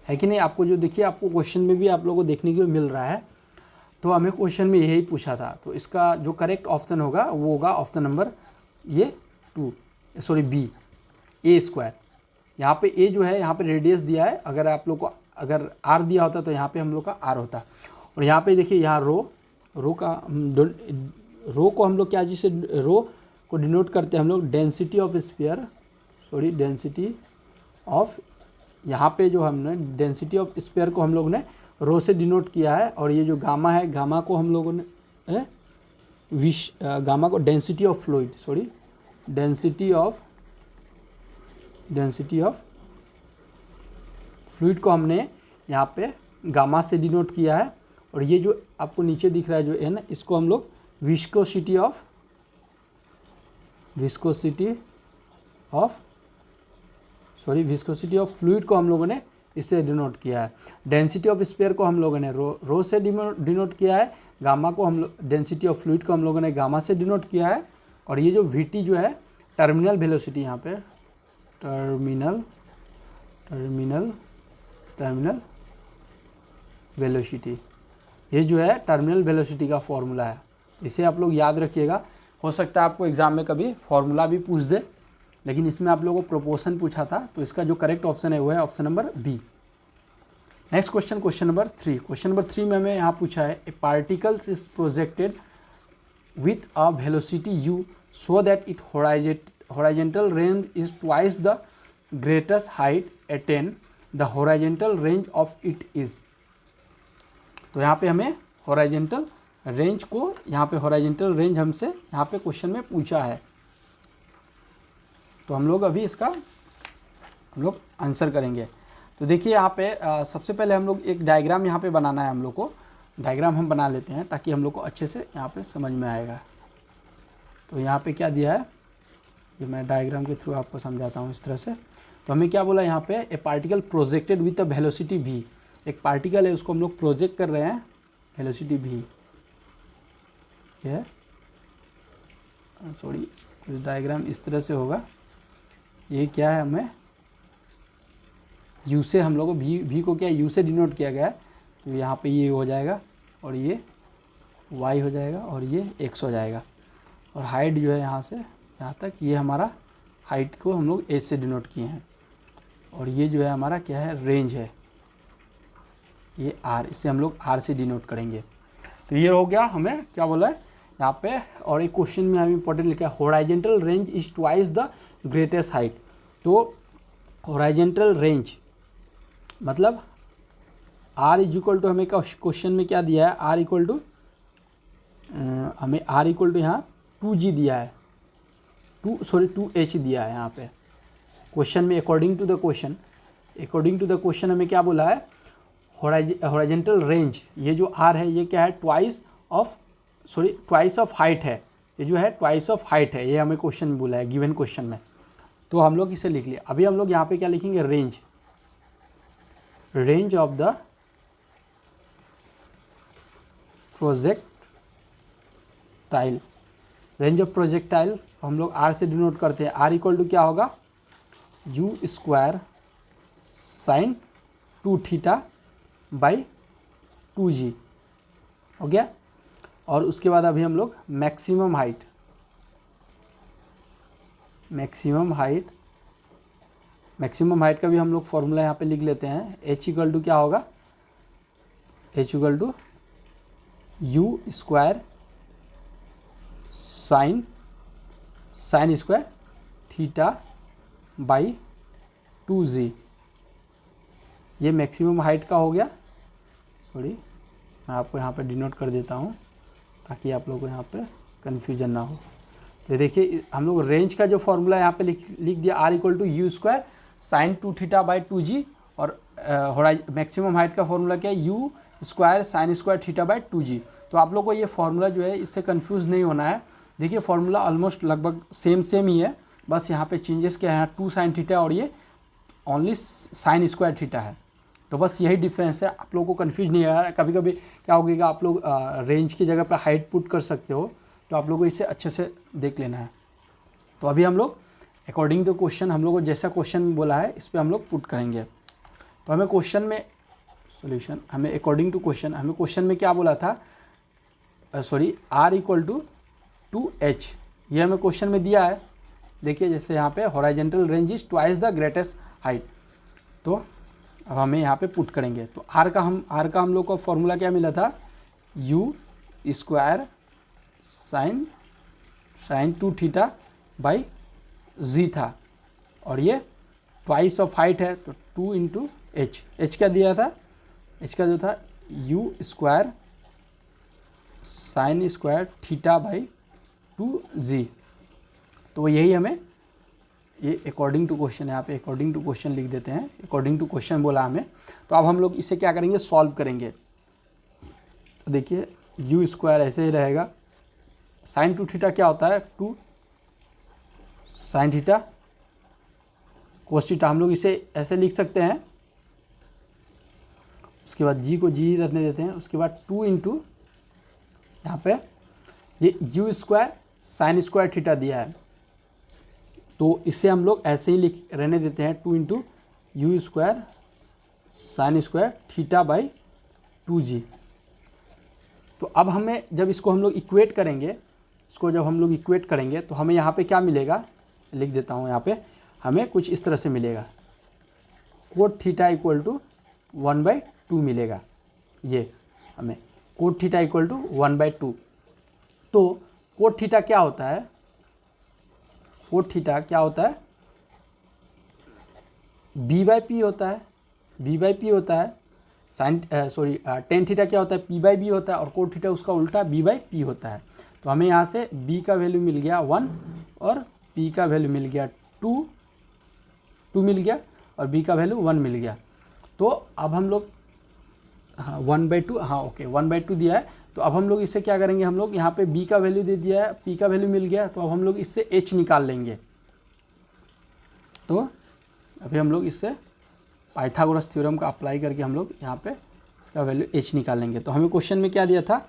S1: है कि नहीं। आपको जो देखिए आपको क्वेश्चन में भी आप लोगों को देखने को मिल रहा है। तो हमें क्वेश्चन में यही पूछा था, तो इसका जो करेक्ट ऑप्शन होगा वो होगा ऑप्शन नंबर ये बी a²। यहाँ पे a जो है यहाँ पे रेडियस दिया है, अगर आप लोग को अगर r दिया होता तो यहाँ पे हम लोग का r होता। और यहाँ पे देखिए यहाँ रो को हम लोग क्या चीज़ से रो को डिनोट करते हैं हम लोग density of sphere, density of, यहाँ पे जो हमने डेंसिटी ऑफ स्फीयर को हम लोग ने रो से डिनोट किया है। और ये जो गामा है, गामा को हम लोगों ने गामा को density of fluid, density of fluid को हमने यहाँ पे गामा से डिनोट किया है। और ये जो आपको नीचे दिख रहा है जो n, इसको हम लोग विस्कोसिटी ऑफ फ्लूइड को हम लोगों ने इससे डिनोट किया है। डेंसिटी ऑफ स्फीयर को हम लोगों ने रो से डिनोट किया है। गामा को हम लोग, डेंसिटी ऑफ फ्लूइड को हम लोगों ने गामा से डिनोट किया है। और ये जो vt जो है टर्मिनल वेलोसिटी, यहाँ पे टर्मिनल वेलोसिटी, ये जो है टर्मिनल वेलोसिटी का फॉर्मूला है। इसे आप लोग याद रखिएगा, हो सकता है आपको एग्ज़ाम में कभी फॉर्मूला भी पूछ दे, लेकिन इसमें आप लोगों को प्रोपोर्शन पूछा था, तो इसका जो करेक्ट ऑप्शन है वो है option number B. Next question, question number 3। Question number 3 में हमें यहाँ पूछा है a particles is projected with a velocity u so that its horizontal range is twice the greatest height attained, the horizontal range of it is। तो यहाँ पे हमें horizontal range को, यहाँ पे horizontal range हमसे यहाँ पे क्वेश्चन में पूछा है, तो हम लोग अभी इसका हम लोग आंसर करेंगे। तो देखिए यहाँ पे सबसे पहले हम लोग एक डायग्राम यहाँ पे बनाना है, हम लोग को डायग्राम हम बना लेते हैं ताकि हम लोग को अच्छे से यहाँ पे समझ में आएगा। तो यहाँ पे क्या दिया है, ये मैं डायग्राम के थ्रू आपको समझाता हूँ इस तरह से। तो हमें क्या बोला यहाँ पे, ए particle projected with a velocity v। एक पार्टिकल है, उसको हम लोग प्रोजेक्ट कर रहे हैं वेलोसिटी v। ये सॉरी, डायग्राम इस तरह से होगा। ये क्या है, हमें u से हम लोग को v को क्या u से डिनोट किया गया है, तो यहाँ पे ये हो जाएगा और ये y हो जाएगा और ये x हो जाएगा। और हाइट जो है यहाँ से यहाँ तक, ये हमारा हाइट को हम लोग h से डिनोट किए हैं। और ये जो है हमारा क्या है, रेंज है, ये r, इसे हम लोग r से डिनोट करेंगे। तो ये हो गया, हमें क्या बोला है यहाँ पे। और एक क्वेश्चन में हमें इंपॉर्टेंट लिखा है होराइजेंटल range is twice the greatest height. तो होराइजेंटल रेंज मतलब r इज इक्वल टू, हमें क्वेश्चन में क्या दिया है, r इक्वल टू, हमें r इक्वल टू यहाँ 2g दिया है, 2h दिया है यहाँ पे क्वेश्चन में। अकॉर्डिंग टू द क्वेश्चन हमें क्या बोला है, हॉरिजॉन्टल रेंज, ये जो r है ये क्या है, ट्वाइस ऑफ हाइट है, ये जो है ट्वाइस ऑफ हाइट है, ये हमें क्वेश्चन में बोला है, गिवन क्वेश्चन में। तो हम लोग इसे लिख लिया। अभी हम लोग यहाँ पे क्या लिखेंगे, range of the projectile. Range of projectile हम लोग r से डिनोट करते हैं। r इक्वल टू क्या होगा, u square sine 2θ by 2g हो गया। और उसके बाद अभी हम लोग मैक्सिमम हाइट का भी हम लोग फॉर्मूला यहाँ पे लिख लेते हैं। h इक्वल टू क्या होगा, h equal to u square sine square theta by 2g। ये मैक्सिमम हाइट का हो गया। सॉरी, मैं आपको यहाँ पे डिनोट कर देता हूँ ताकि आप लोगों को यहाँ पे कन्फ्यूजन ना हो। तो देखिए हम लोग रेंज का जो फॉर्मूला यहाँ पे लिख दिया, r equal to u square sine 2θ by 2g। और मैक्सिमम हाइट का फॉर्मूला क्या है, u square sine square theta by 2g। तो आप लोग को ये फॉर्मूला जो है इससे कंफ्यूज नहीं होना है। देखिए फॉर्मूला ऑलमोस्ट लगभग सेम ही है, बस यहाँ पे चेंजेस क्या है, 2 साइन थीटा और ये ओनली साइन स्क्वायर थीटा है। तो बस यही डिफरेंस है, आप लोगों को कंफ्यूज नहीं आ। कभी कभी क्या होगा, आप लोग रेंज की जगह पे हाइट पुट कर सकते हो, तो आप लोगों को इसे अच्छे से देख लेना है। तो अभी हम लोग अकॉर्डिंग टू क्वेश्चन, हम लोग को जैसा क्वेश्चन बोला है इस पर हम लोग पुट करेंगे। तो हमें क्वेश्चन में सॉल्यूशन, हमें अकॉर्डिंग टू क्वेश्चन, हमें क्वेश्चन में क्या बोला था, sorry r equal to 2h, ये हमें क्वेश्चन में दिया है। देखिए जैसे यहाँ पे horizontal range is twice the greatest height. तो अब हमें यहाँ पे पुट करेंगे। तो r का हम लोग को फॉर्मूला क्या मिला था, u square sine 2θ by g था, और ये ट्वाइस ऑफ हाइट है तो 2 इंटू h क्या दिया था, h का जो था u square sine square theta by 2g। तो यही हमें ये अकॉर्डिंग टू क्वेश्चन, यहाँ पे अकॉर्डिंग टू क्वेश्चन लिख देते हैं, अकॉर्डिंग टू क्वेश्चन बोला हमें। तो अब हम लोग इसे क्या करेंगे, सॉल्व करेंगे। तो देखिए u स्क्वायर ऐसे ही रहेगा, साइन 2θ क्या होता है, 2 साइन थीटा कोस थीटा, हम लोग इसे ऐसे लिख सकते हैं। उसके बाद g को g रखने देते हैं। उसके बाद 2 इंटू यहाँ पे ये u square sine square theta दिया है, तो इसे हम लोग ऐसे ही लिख रहने देते हैं, 2 into you square sine square theta by 2g। तो अब हमें जब इसको हम लोग इक्वेट करेंगे, तो हमें यहाँ पे क्या मिलेगा, लिख देता हूँ यहाँ पे, हमें कुछ इस तरह से मिलेगा, कोट थीटा इक्वल टू 1/2 मिलेगा। ये हमें कोट थीटा इक्वल टू 1/2। तो कोट थीटा क्या होता है, कोट थीटा क्या होता है, b/p होता है, b/p होता है। साइन टेन थीटा क्या होता है, p/b होता है, और कोट थीटा उसका उल्टा b/p होता है। तो हमें यहाँ से b का वैल्यू मिल गया 1 और p का वैल्यू मिल गया 2 मिल गया, और b का वैल्यू 1 मिल गया। तो अब हम लोग 1/2, हाँ ओके 1/2 दिया है। तो अब हम लोग इससे क्या करेंगे, हम लोग यहाँ पे b का वैल्यू दे दिया है, p का वैल्यू मिल गया, तो अब हम लोग इससे h निकाल लेंगे। तो अभी हम लोग इससे पाइथागोरस थ्योरम का अप्लाई करके हम लोग यहाँ पे इसका वैल्यू h निकालेंगे। तो हमें क्वेश्चन में क्या दिया था,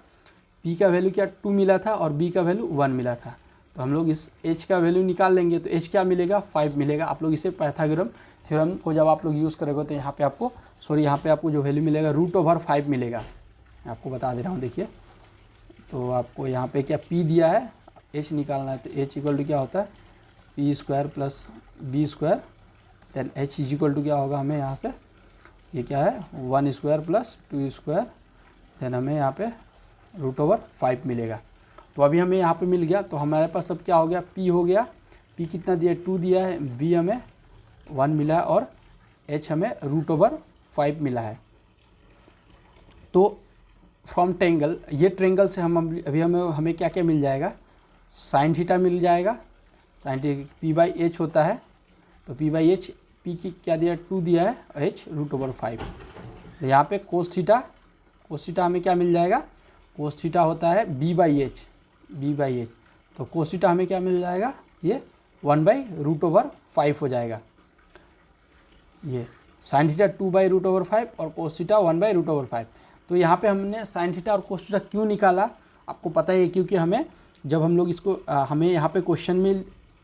S1: p का वैल्यू क्या 2 मिला था और b का वैल्यू 1 मिला था। तो हम लोग इस h का वैल्यू निकाल लेंगे, तो h क्या मिलेगा, 5 मिलेगा। आप लोग इसे पाइथागोरस थ्योरम को जब आप लोग यूज़ करोगे तो यहाँ पे आपको यहाँ पे आपको जो वैल्यू मिलेगा √5 मिलेगा। मैं आपको बता दे रहा हूँ, देखिए। तो आपको यहाँ पे क्या p दिया है, h निकालना है, तो h इक्वल टू क्या होता है, p² + b², then h equal to क्या होगा हमें यहाँ पे, ये क्या है 1² + 2², देन हमें यहाँ पे √5 मिलेगा। तो अभी हमें यहाँ पे मिल गया। तो हमारे पास अब क्या हो गया, p हो गया, p कितना दिया है 2 दिया है, b हमें 1 मिला है, और h हमें √5 मिला है। तो फ्रॉम ट्रेंगल, ये ट्रेंगल से हम अभी हमें क्या क्या मिल जाएगा, साइन थीटा मिल जाएगा, साइन थीटा p/h होता है। तो p/h, p की क्या दिया 2 दिया है, h √5। तो यहाँ पे कोस थीटा हमें क्या मिल जाएगा, कोस थीटा होता है b/h। तो कोस थीटा हमें क्या मिल जाएगा, ये 1/√5 हो जाएगा। ये साइन थीटा 2/√5 और कोस थीटा 1/√5। तो यहाँ पे हमने साइन थीटा और कोस थीटा क्यों निकाला, आपको पता ही है, क्योंकि हमें जब हम लोग इसको हमें यहाँ पे क्वेश्चन में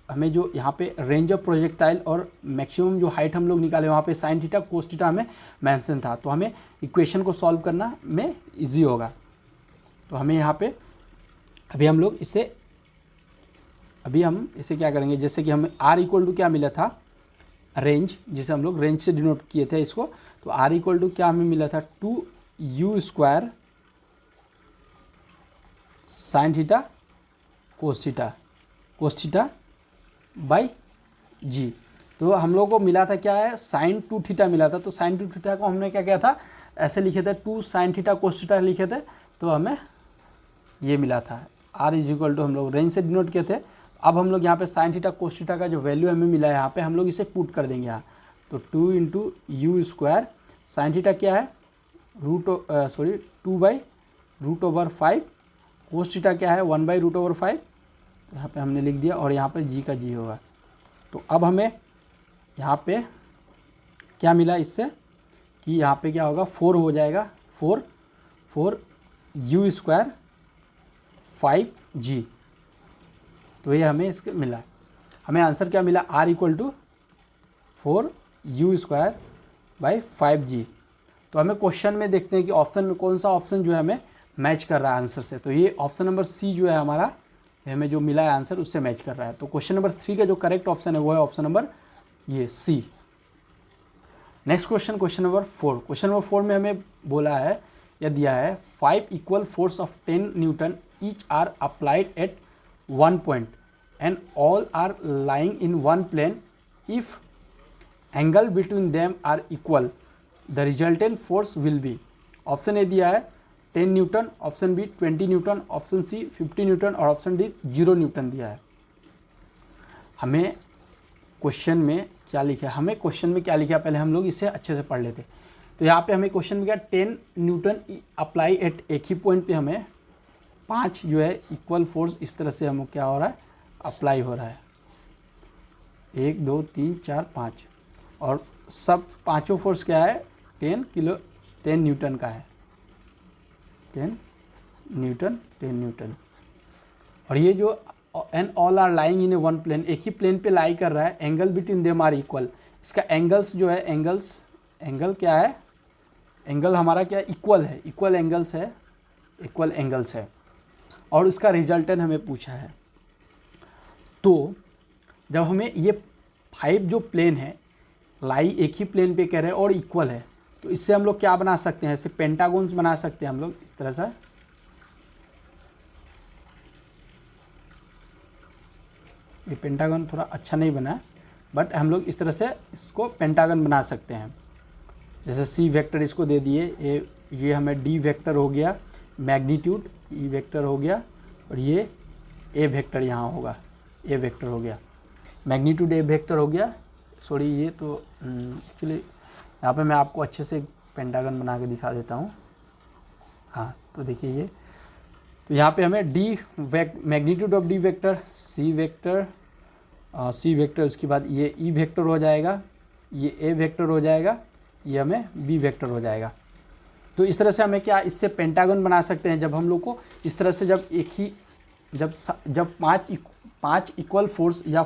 S1: हमें जो यहाँ पे रेंज ऑफ प्रोजेक्टाइल और मैक्सिमम जो हाइट हम लोग निकाले, वहाँ पे साइन थीटा कोस थीटा हमें मेंशन था। तो हमें इक्वेशन को सॉल्व करना में इजी होगा। तो हमें यहाँ पे अभी हम इसे क्या करेंगे, जैसे कि हमें r इक्वल टू क्या मिला था, रेंज, जिसे हम लोग रेंज से डिनोट किए थे इसको। तो r इक्वल टू क्या हमें मिला था, 2u² sine theta cos theta by g। तो हम लोग को मिला था क्या है, sin 2 थीटा मिला था। तो sin 2 थीटा को हमने क्या किया था, ऐसे लिखे थे 2 sin थीटा कोस थीटा लिखे थे, तो हमें ये मिला था। r इक्वल टू हम लोग रेंज से डिनोट किए थे। अब हम लोग यहाँ पे sin थीटा कोस थीटा का जो वैल्यू हमें मिला है, यहाँ पे हम लोग इसे पुट कर देंगे यहाँ। तो 2 × u², sin थीटा क्या है 2/√5, कोस थीटा क्या है 1/√5। यहाँ पे हमने लिख दिया, और यहाँ पे g का g होगा। तो अब हमें यहाँ पे क्या मिला इससे, कि यहाँ पे क्या होगा 4 हो जाएगा, 4 u² 5g। तो ये हमें इसके मिला, हमें आंसर क्या मिला, r equal to 4 u² by 5g। तो हमें क्वेश्चन में देखते हैं कि ऑप्शन में कौन सा ऑप्शन जो है हमें मैच कर रहा है आंसर से। तो ये ऑप्शन नंबर सी जो है हमारा, हमें जो मिला है आंसर उससे मैच कर रहा है। तो क्वेश्चन नंबर 3 का जो करेक्ट ऑप्शन है वो है ऑप्शन नंबर ये C. Next question number 4। Question number 4 में हमें बोला है या दिया है 5 equal force of 10 newton each are applied at one point and all are lying in one plane if angle between them are equal the resultant force will be. Option A दिया है 10 newton, option B 20 newton, option C 50 newton और ऑप्शन डी 0 न्यूटन दिया है। हमें क्वेश्चन में क्या लिखा है, पहले हम लोग इसे अच्छे से पढ़ लेते। तो यहाँ पे हमें क्वेश्चन में क्या 10 न्यूटन अप्लाई एट, एक ही पॉइंट पे हमें 5 जो है इक्वल फोर्स इस तरह से हमें क्या हो रहा है, अप्लाई हो रहा है। 1 2 3 4 5, और सब पांचों फोर्स क्या है 10 न्यूटन का है, 10 न्यूटन। और ये जो and all are lying in a one plane, एक ही प्लेन पे लाई कर रहा है, angle between them are equal. इसका एंगल्स जो है, एंगल क्या है, एंगल हमारा क्या इक्वल है, इक्वल एंगल्स है, और उसका रिजल्टेंट हमें पूछा है। तो जब हमें ये 5 जो प्लेन है लाई एक ही प्लेन पे कह रहे हैं और इक्वल है, तो इससे हम लोग क्या बना सकते हैं, ऐसे पेंटागोन्स बना सकते हैं हम लोग इस तरह से। ये पेंटागन थोड़ा अच्छा नहीं बना, बट हम लोग इस तरह से इसको पेंटागन बना सकते हैं। जैसे सी वेक्टर इसको दे दिए, ये हमें डी वेक्टर हो गया, मैग्नीट्यूड ई वेक्टर हो गया, और ये ए वेक्टर यहाँ होगा, ए वेक्टर हो गया, मैग्नीट्यूड ए वेक्टर हो गया। सॉरी, ये तो एक्चुअली यहाँ पे मैं आपको अच्छे से पेंटागन बना के दिखा देता हूँ। हाँ, तो देखिए ये, तो यहाँ पे हमें the magnitude of the vector C vector, उसके बाद ये ई वेक्टर हो जाएगा, ये ए वेक्टर हो जाएगा, ये हमें बी वेक्टर हो जाएगा। तो इस तरह से हमें क्या इससे पेंटागन बना सकते हैं, जब हम लोग को इस तरह से जब एक ही जब पाँच इक्वल फोर्स या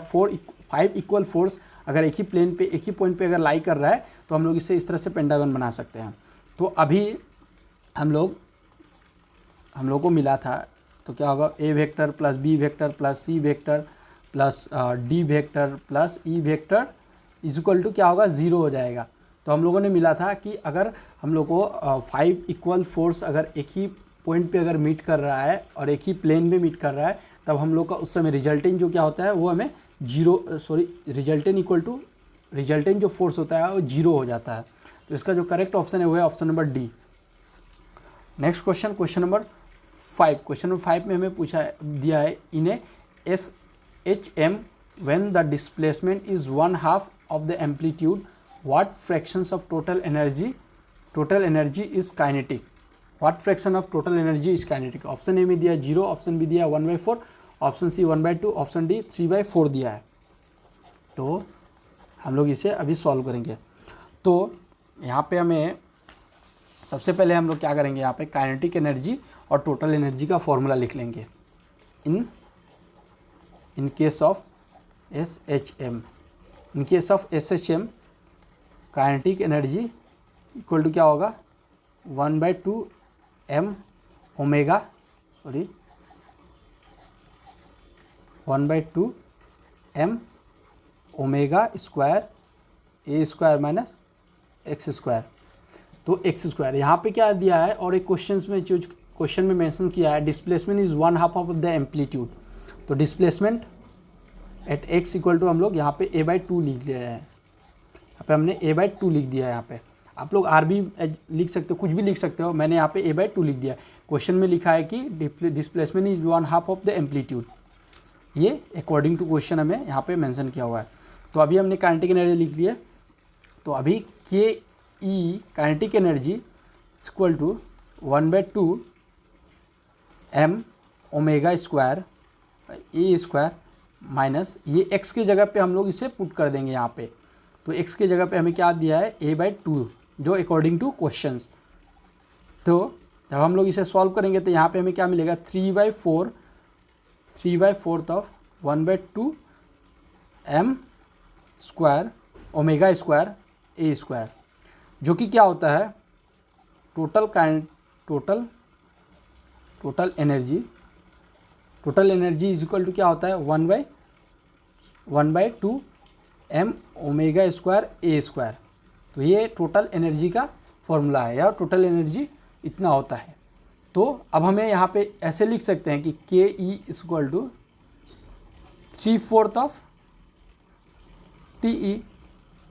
S1: 5 इक्वल फोर्स अगर एक ही प्लेन पे एक ही पॉइंट पे अगर लाई कर रहा है, तो हम लोग इसे इस तरह से पेंटागन बना सकते हैं। तो अभी हम लोग को मिला था, तो क्या होगा, A vector plus B vector plus C vector plus D vector plus E vector is equal to क्या होगा, 0 हो जाएगा। तो हम लोगों ने मिला था कि अगर हम लोग को 5 इक्वल फोर्स अगर एक ही पॉइंट पे अगर मीट कर रहा है और एक ही प्लेन में मीट कर रहा है, तब हम लोग का उस समय रिजल्टेंट जो क्या होता है वो हमें रिजल्टेंट जो फोर्स होता है वो 0 हो जाता है। तो इसका जो करेक्ट ऑप्शन है वो है option number D. Next question, question number 5 में हमें दिया है, इन ए SHM when the displacement is 1/2 of the amplitude, what fractions of total energy is kinetic? What fraction of total energy is kinetic? Option A में दिया 0, ऑप्शन बी दिया 1/4, ऑप्शन सी 1/2, ऑप्शन डी 3/4 दिया है। तो हम लोग इसे अभी सॉल्व करेंगे। तो यहाँ पे हमें सबसे पहले हम लोग क्या करेंगे, यहाँ पे काइनेटिक एनर्जी और टोटल एनर्जी का फॉर्मूला लिख लेंगे। In case of SHM, in case of SHM kinetic energy equal to क्या होगा, 1/2 m omega, 1/2 m omega square ए स्क्वायर माइनस एक्स स्क्वायर। तो एक्स स्क्वायर यहाँ पे क्या दिया है, और एक क्वेश्चन में मेंशन किया है, displacement is 1/2 of the amplitude. तो displacement at X equal to हम लोग यहाँ पे a/2 लिख दिया है, यहाँ पे हमने a/2 लिख दिया है। यहाँ पे आप लोग आर भी लिख सकते हो, कुछ भी लिख सकते हो, मैंने यहाँ पे a/2 लिख दिया है। क्वेश्चन में लिखा है कि displacement is 1/2 of the amplitude, ये अकॉर्डिंग टू क्वेश्चन हमें यहाँ पे मेंशन किया हुआ है। तो अभी हमने काइनेटिक एनर्जी लिख लिया, तो अभी K E kinetic energy equal to 1/2 m omega square A square minus, ये x की जगह पे हम लोग इसे पुट कर देंगे यहाँ पे। तो x की जगह पे हमें क्या दिया है, a/2, जो अकॉर्डिंग टू क्वेश्चंस। तो जब हम लोग इसे सॉल्व करेंगे तो यहाँ पे हमें क्या मिलेगा, 3/4 of 1/2 m square omega square A square, जो कि क्या होता है total energy is equal to क्या होता है, 1/2 m ओमेगा स्क्वायर ए स्क्वायर। तो ये टोटल एनर्जी का फॉर्मूला है, या टोटल एनर्जी इतना होता है। तो अब हमें यहाँ पे ऐसे लिख सकते हैं कि K E equal to 3/4 of T E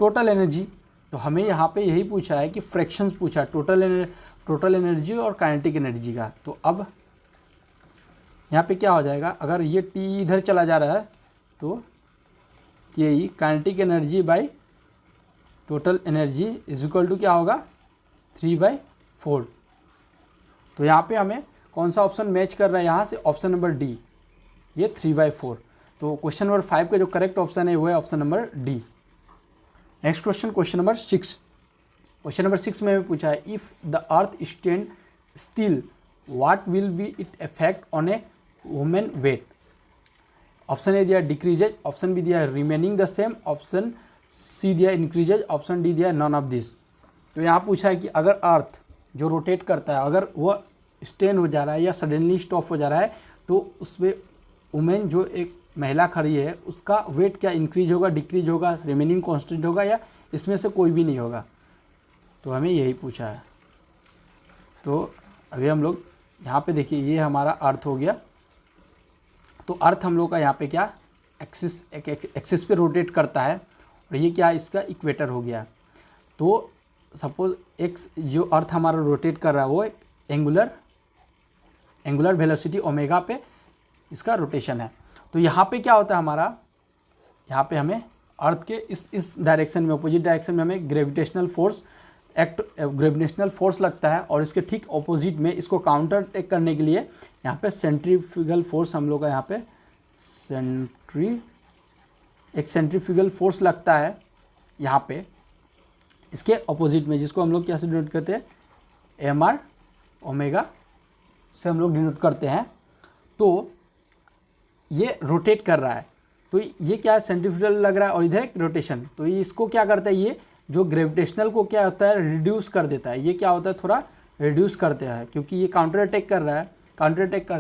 S1: total energy. तो हमें यहाँ पे यही पूछा है कि फ्रैक्शंस पूछा है टोटल एनर्जी और काइनेटिक एनर्जी का। तो अब यहाँ पे क्या हो जाएगा, अगर ये टी इधर चला जा रहा है तो K E kinetic energy by total energy is equal to क्या होगा, 3/4। तो यहाँ पे हमें कौन सा ऑप्शन मैच कर रहा है, यहाँ से ऑप्शन नंबर डी, ये 3/4। तो क्वेश्चन नंबर 5 का जो करेक्ट ऑप्शन है वो है option number D. Next question, question number 6। Question number 6 में हमें पूछा है, if the earth stand still what will be it effect on a women weight. Option A दिया डिक्रीजेज, ऑप्शन बी दिया remaining the same, option C दिया इंक्रीजेज, ऑप्शन डी दिया नॉन ऑफ दिस। तो यहाँ पूछा है कि अगर अर्थ जो रोटेट करता है अगर वह स्टैंड हो जा रहा है या सडनली स्टॉप हो जा रहा है, तो उसमें वुमेन जो एक महिला खड़ी है उसका वेट क्या इंक्रीज होगा, डिक्रीज होगा, रिमेनिंग कांस्टेंट होगा, या इसमें से कोई भी नहीं होगा। तो हमें यही पूछा है। तो अभी हम लोग यहाँ पे देखिए, ये हमारा अर्थ हो गया। तो अर्थ हम लोग का यहाँ पे क्या एक्सिस पे रोटेट करता है, और ये क्या इसका इक्वेटर हो गया। तो सपोज एक्स जो अर्थ हमारा रोटेट कर रहा है वो एंगुलर वेलोसिटी ओमेगा पे इसका रोटेशन है। तो यहाँ पे क्या होता है हमारा, यहाँ पे हमें अर्थ के इस डायरेक्शन में, अपोजिट डायरेक्शन में हमें ग्रेविटेशनल फोर्स लगता है, और इसके ठीक ऑपोजिट में इसको काउंटर टेक करने के लिए यहाँ पे सेंट्रीफ्यूगल फोर्स हम लोग का यहाँ पे एक सेंट्रीफ्यूगल फोर्स लगता है यहाँ पे इसके ऑपोजिट में, जिसको हम लोग कैसे डिनोट करते हैं, mr ओमेगा से हम लोग डिनोट करते हैं। तो ये रोटेट कर रहा है, तो ये क्या है, सेंट्रीफ्यूगल लग रहा है और इधर एक रोटेशन। तो ये इसको क्या करता है, ये जो ग्रेविटेशनल को क्या होता है रिड्यूस कर देता है। ये क्या होता है, थोड़ा रिड्यूस करते हैं, क्योंकि ये काउंटर अटैक कर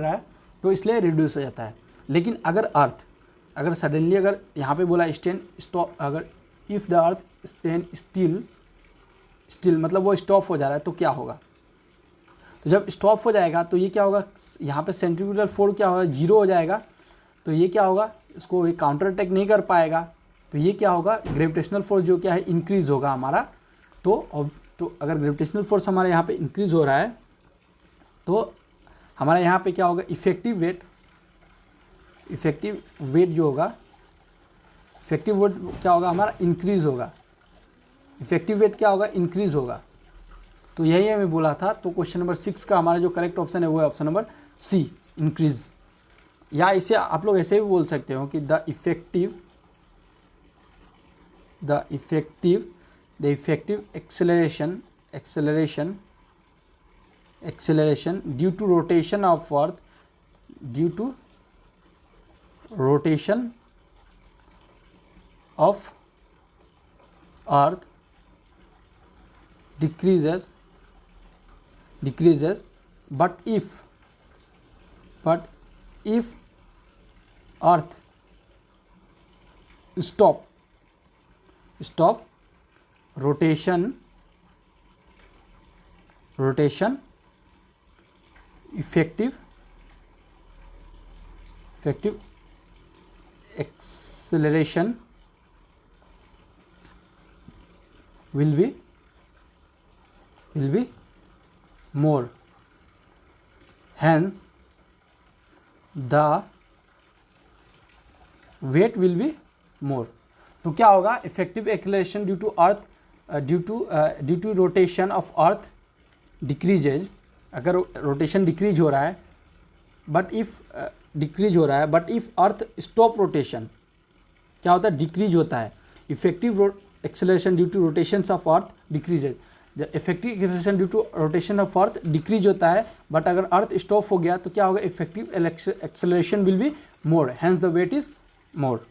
S1: रहा है तो इसलिए रिड्यूस हो जाता है। लेकिन अगर अर्थ अगर सडनली अगर यहाँ पे बोला स्टैंड स्टॉप, अगर if the earth stand still मतलब वो स्टॉप हो जा रहा है, तो क्या होगा। तो जब स्टॉप हो जाएगा तो ये क्या होगा, यहाँ पे सेंट्रीफ्यूगल फोर्स क्या होगा, जीरो हो जाएगा। तो ये क्या होगा, इसको ये काउंटर अटैक नहीं कर पाएगा। तो ये क्या होगा, ग्रेविटेशनल फोर्स जो क्या है इंक्रीज़ होगा हमारा। तो अगर ग्रेविटेशनल फोर्स हमारे यहाँ पे इंक्रीज़ हो रहा है तो हमारा यहाँ पे क्या होगा, इफेक्टिव वेट जो होगा, इफेक्टिव वेट क्या होगा हमारा इंक्रीज़ होगा। इफेक्टिव वेट क्या होगा, इंक्रीज़ होगा। तो यही हमें बोला था। तो क्वेश्चन नंबर 6 का हमारा जो करेक्ट ऑप्शन है वो है ऑप्शन नंबर सी, इंक्रीज़। या इसे आप लोग ऐसे भी बोल सकते हो कि the effective acceleration due to rotation of earth decreases but if earth stop rotation effective acceleration will be more, hence the weight will be more। तो क्या होगा, effective acceleration due to earth due to rotation of earth decreases. अगर रोटेशन डिक्रीज हो रहा है but if earth stop rotation, क्या होता है, डिक्रीज होता है। Effective acceleration due to rotation of earth decreases. Effective acceleration due to rotation of earth decrease होता है, बट अगर अर्थ स्टॉप हो गया तो क्या होगा, effective acceleration will be more, hence the weight is more.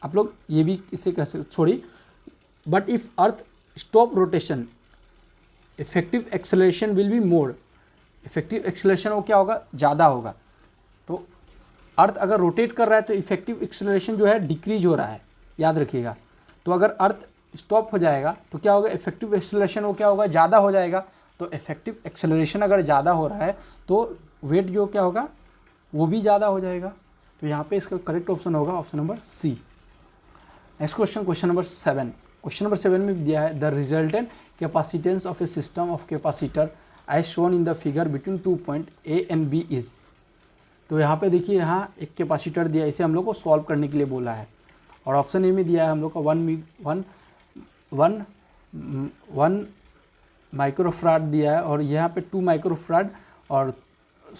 S1: आप लोग ये भी इसे कह सकते, छोड़ी, but if earth stop rotation effective acceleration will be more. Effective acceleration वो क्या होगा, ज़्यादा होगा। तो अर्थ अगर रोटेट कर रहा है तो इफेक्टिव एक्सेलरेशन जो है डिक्रीज हो रहा है, याद रखिएगा। तो अगर अर्थ स्टॉप हो जाएगा तो क्या होगा, इफेक्टिव एक्सेलरेशन वो क्या होगा, ज़्यादा हो जाएगा। तो इफेक्टिव एक्सेलरेशन अगर ज़्यादा हो रहा है तो वेट जो क्या होगा वो भी ज़्यादा हो जाएगा। तो यहाँ पे इसका करेक्ट ऑप्शन होगा option number C. Next question number 7। Question number 7 में दिया है the resultant capacitance of a system of capacitor as shown in the figure between 2 point A and B is. तो यहाँ पे देखिए, यहाँ एक कैपेसिटर दिया है, इसे हम लोग को सॉल्व करने के लिए बोला है। और ऑप्शन ए में दिया है हम लोग का 1 माइक्रोफ्राड दिया है, और यहाँ पे 2 माइक्रोफ्राड, और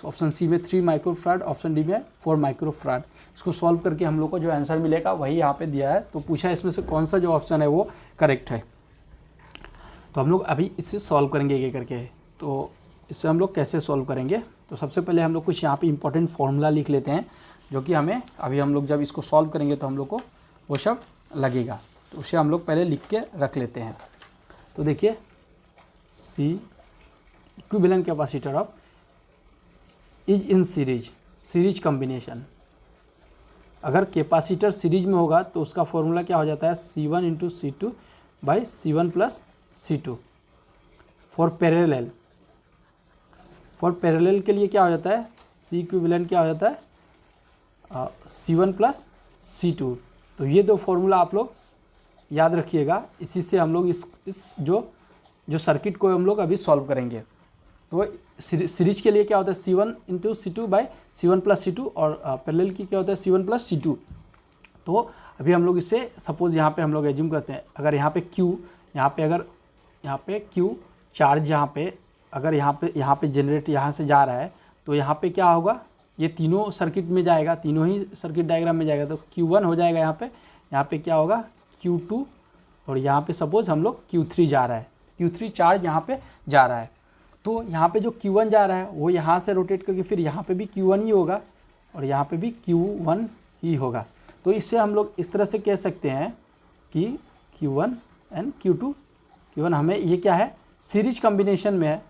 S1: ऑप्शन सी में 3 माइक्रोफ्राड, ऑप्शन डी में 4 माइक्रोफ्राड। इसको सॉल्व करके हम लोग को जो आंसर मिलेगा वही यहाँ पे दिया है। तो पूछा है इसमें से कौन सा जो ऑप्शन है वो करेक्ट है। तो हम लोग अभी इससे सॉल्व करेंगे एक करके। तो इससे हम लोग कैसे सॉल्व करेंगे, तो सबसे पहले हम लोग कुछ यहाँ पे इंपॉर्टेंट फार्मूला लिख लेते हैं, जो कि हमें अभी हम लोग जब इसको सॉल्व करेंगे तो हम लोग को वो सब लगेगा। तो उसे हम लोग पहले लिख के रख लेते हैं। तो देखिए, C equivalent capacitor of is in series combination. अगर कैपेसिटर सीरीज में होगा तो उसका फॉर्मूला क्या हो जाता है, C1 into C2 by C1 plus C2। For parallel, for parallel के लिए क्या हो जाता है, सी इक्विवेलेंट क्या हो जाता है, C1 प्लस C2। तो ये दो फॉर्मूला आप लोग याद रखिएगा, इसी से हम लोग इस जो सर्किट को हम लोग अभी सॉल्व करेंगे। तो सीरीज के लिए क्या होता है, C1 into C2 by C1 plus C2, और पैरेलल की क्या होता है, C1 प्लस C2। तो अभी हम लोग इससे सपोज़ यहाँ पे हम लोग एज्यूम करते हैं, अगर यहाँ पे Q, अगर यहाँ पे Q चार्ज अगर यहाँ पे जनरेट यहाँ से जा रहा है, तो यहाँ पे क्या होगा, ये तीनों सर्किट में जाएगा, तीनों ही सर्किट डायग्राम में जाएगा। तो Q1 हो जाएगा यहाँ पे क्या होगा Q2, और यहाँ पे सपोज़ हम लोग Q3 जा रहा है, Q3 चार्ज यहाँ पे जा रहा है। तो यहाँ पे जो Q1 जा रहा है वो यहाँ से रोटेट करके फिर यहाँ पे भी Q1 ही होगा, और यहाँ पे भी Q1 ही होगा। तो इससे हम लोग इस तरह से कह सकते हैं कि Q1 एंड Q2, Q1 हमें ये क्या है, सीरीज कॉम्बिनेशन में है,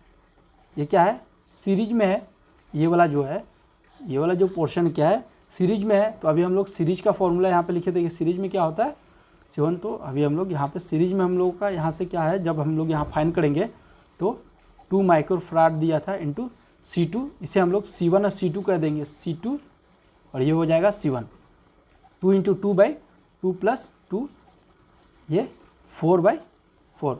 S1: ये क्या है, सीरीज में है, ये वाला जो पोर्शन क्या है, सीरीज में है। तो अभी हम लोग सीरीज का फॉर्मूला यहाँ पे लिखे थे कि सीरीज में क्या होता है, C1। तो अभी हम लोग यहाँ पे सीरीज में हम लोगों का यहाँ से क्या है, जब हम लोग यहाँ फाइंड करेंगे तो 2 माइक्रोफराड दिया था इंटू C2, इसे हम लोग C1 और C2 कह देंगे, C2, और ये हो जाएगा C1। 2 इंटू 2 बाई 2 प्लस 2, ये 4 बाई 4,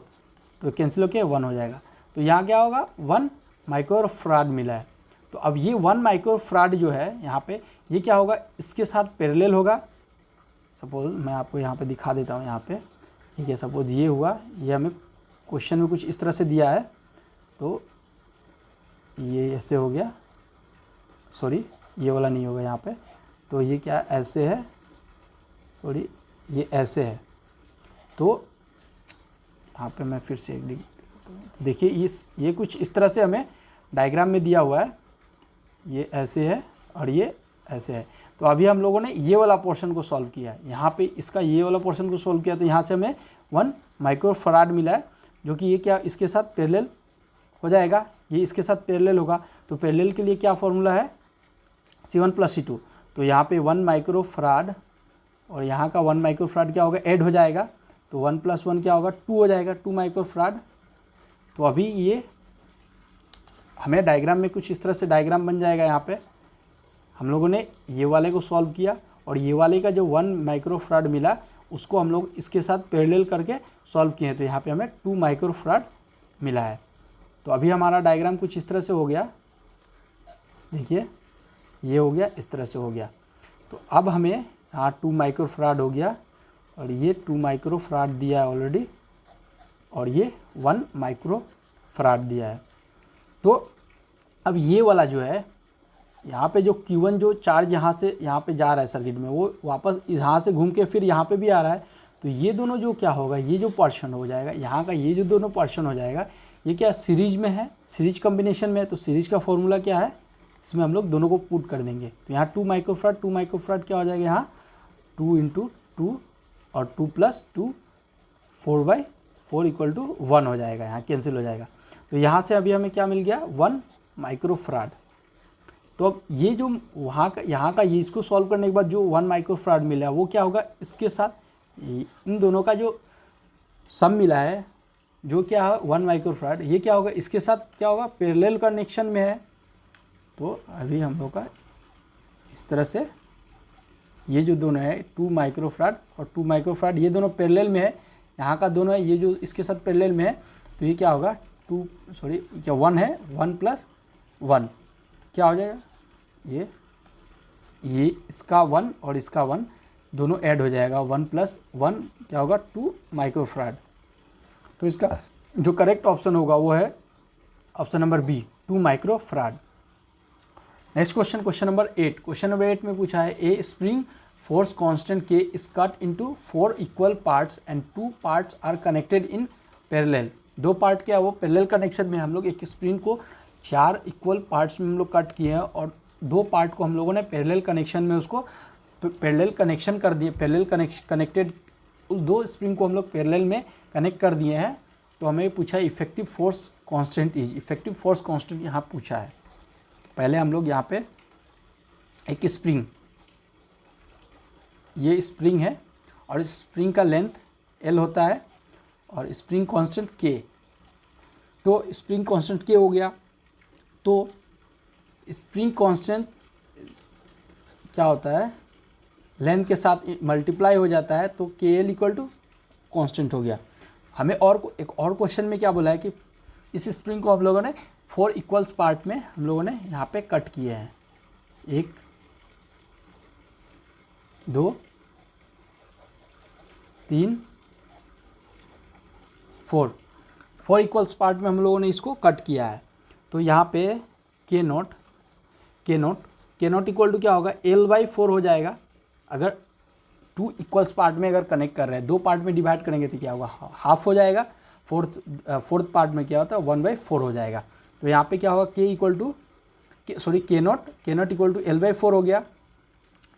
S1: तो कैंसिल होकर 1 हो जाएगा। तो यहाँ क्या होगा, 1 माइक्रोफराड मिला है। तो अब ये 1 माइक्रोफराड जो है यहाँ पे, ये क्या होगा, इसके साथ पैरेलल होगा। सपोज मैं आपको यहाँ पे दिखा देता हूँ, यहाँ पे ठीक है, सपोज ये हुआ, ये हमें क्वेश्चन में कुछ इस तरह से दिया है, तो ये ऐसे हो गया, सॉरी ये वाला नहीं होगा यहाँ पे, तो ये क्या ऐसे है, सॉरी ये ऐसे है। तो यहाँ पे मैं फिर से देखिए, ये कुछ इस तरह से हमें डायग्राम में दिया हुआ है, ये ऐसे है और ये ऐसे है। तो अभी हम लोगों ने ये वाला पोर्शन को सॉल्व किया है, यहाँ पे इसका ये वाला पोर्शन को सॉल्व किया, तो यहाँ से हमें 1 माइक्रोफराड मिला है, जो कि ये क्या इसके साथ पैरेलल हो जाएगा, ये इसके साथ पैरेलल होगा। तो पैरेलल के लिए क्या फॉर्मूला है, C1 प्लस C2। तो यहाँ पे 1 माइक्रोफराड और यहाँ का 1 माइक्रोफराड क्या होगा, ऐड हो जाएगा, तो 1 प्लस 1 क्या होगा, 2 हो जाएगा, 2 माइक्रोफराड। तो अभी ये हमें डायग्राम में कुछ इस तरह से डायग्राम बन जाएगा। यहाँ पे हम लोगों ने ये वाले को सॉल्व किया, और ये वाले का जो 1 माइक्रोफराड मिला उसको हम लोग इसके साथ पैरेलल करके सॉल्व किए, तो यहाँ पे हमें 2 माइक्रोफराड मिला है। तो अभी हमारा डायग्राम कुछ इस तरह से हो गया, देखिए ये हो गया, इस तरह से हो गया। तो अब हमें यहाँ 2 माइक्रोफराड हो गया, और ये 2 माइक्रोफराड दिया है ऑलरेडी, और ये 1 माइक्रोफराड दिया है। तो अब ये वाला जो है, यहाँ पे जो Q1 जो चार्ज यहाँ से यहाँ पे जा रहा है सर्किट में, वो वापस यहाँ से घूम के फिर यहाँ पे भी आ रहा है। तो ये दोनों जो क्या होगा, ये जो पोर्शन हो जाएगा यहाँ का, ये जो दोनों पोर्शन हो जाएगा, ये क्या सीरीज में है, सीरीज कॉम्बिनेशन में है। तो सीरीज का फॉर्मूला क्या है, इसमें हम लोग दोनों को पुट कर देंगे। तो यहाँ 2 माइक्रोफराड क्या हो जाएगा, यहाँ 2 इंटू 2 और 2 प्लस 2, 4 बाई 4 इक्वल टू 1 हो जाएगा, यहाँ कैंसिल हो जाएगा। तो यहाँ से अभी हमें क्या मिल गया, 1 माइक्रोफराड। तो अब ये जो यहाँ का ये इसको सॉल्व करने के बाद जो 1 माइक्रोफराड मिला है वो क्या होगा, इसके साथ इन दोनों का जो सम मिला है, जो क्या है 1 माइक्रोफराड, ये क्या होगा, इसके साथ क्या होगा, पैरेलल कनेक्शन में है। तो अभी हम लोग का इस तरह से ये जो दोनों है 2 माइक्रोफराड और 2 माइक्रोफराड, ये दोनों पैरेलल में है, यहाँ का दोनों है, ये जो इसके साथ पैरेलल में है। तो ये क्या होगा, 1 है, 1 प्लस 1 क्या हो जाएगा, ये इसका 1 और इसका 1 दोनों ऐड हो जाएगा, 1 प्लस 1 क्या होगा, 2 माइक्रोफराड। तो इसका जो करेक्ट ऑप्शन होगा वो है option number B, 2 microfarad. Next question, question number 8। Question number 8 में पूछा है, a spring force constant k is cut into 4 equal parts and 2 parts are connected in parallel. 2 part क्या है, वो पैरेलल कनेक्शन में हम लोग एक स्प्रिंग को 4 इक्वल पार्ट्स में हम लोग कट किए हैं, और 2 पार्ट को हम लोगों ने पैरेलल कनेक्शन में उसको पैरेलल कनेक्शन कर दिए, पैरेलल कनेक्टेड उस 2 स्प्रिंग को हम लोग पैरेलल में कनेक्ट कर दिए हैं। तो हमें पूछा है effective force constant is, effective force constant यहाँ पूछा है। पहले हम लोग यहाँ पे एक स्प्रिंग ये स्प्रिंग है और इस स्प्रिंग का लेंथ L होता है और स्प्रिंग कांस्टेंट K। तो स्प्रिंग कांस्टेंट K हो गया, तो स्प्रिंग कांस्टेंट क्या होता है, लेंथ के साथ मल्टीप्लाई हो जाता है, तो KL इक्वल टू कॉन्स्टेंट हो गया। हमें और एक और क्वेश्चन में क्या बोला है कि इस स्प्रिंग को हम लोगों ने 4 इक्वल्स पार्ट में हम लोगों ने यहाँ पे कट किए हैं, 1 2 3 4 इक्वल्स पार्ट में हम लोगों ने इसको कट किया है। तो यहाँ पे के नोट इक्वल टू क्या होगा, L/4 हो जाएगा। अगर 2 इक्वल्स पार्ट में अगर कनेक्ट कर रहे हैं, 2 पार्ट में डिवाइड करेंगे तो क्या होगा, हाफ हो जाएगा। फोर्थ पार्ट में क्या होता है, 1/4 हो जाएगा। तो यहाँ पे क्या होगा, के नोट इक्वल टू L/4 हो गया।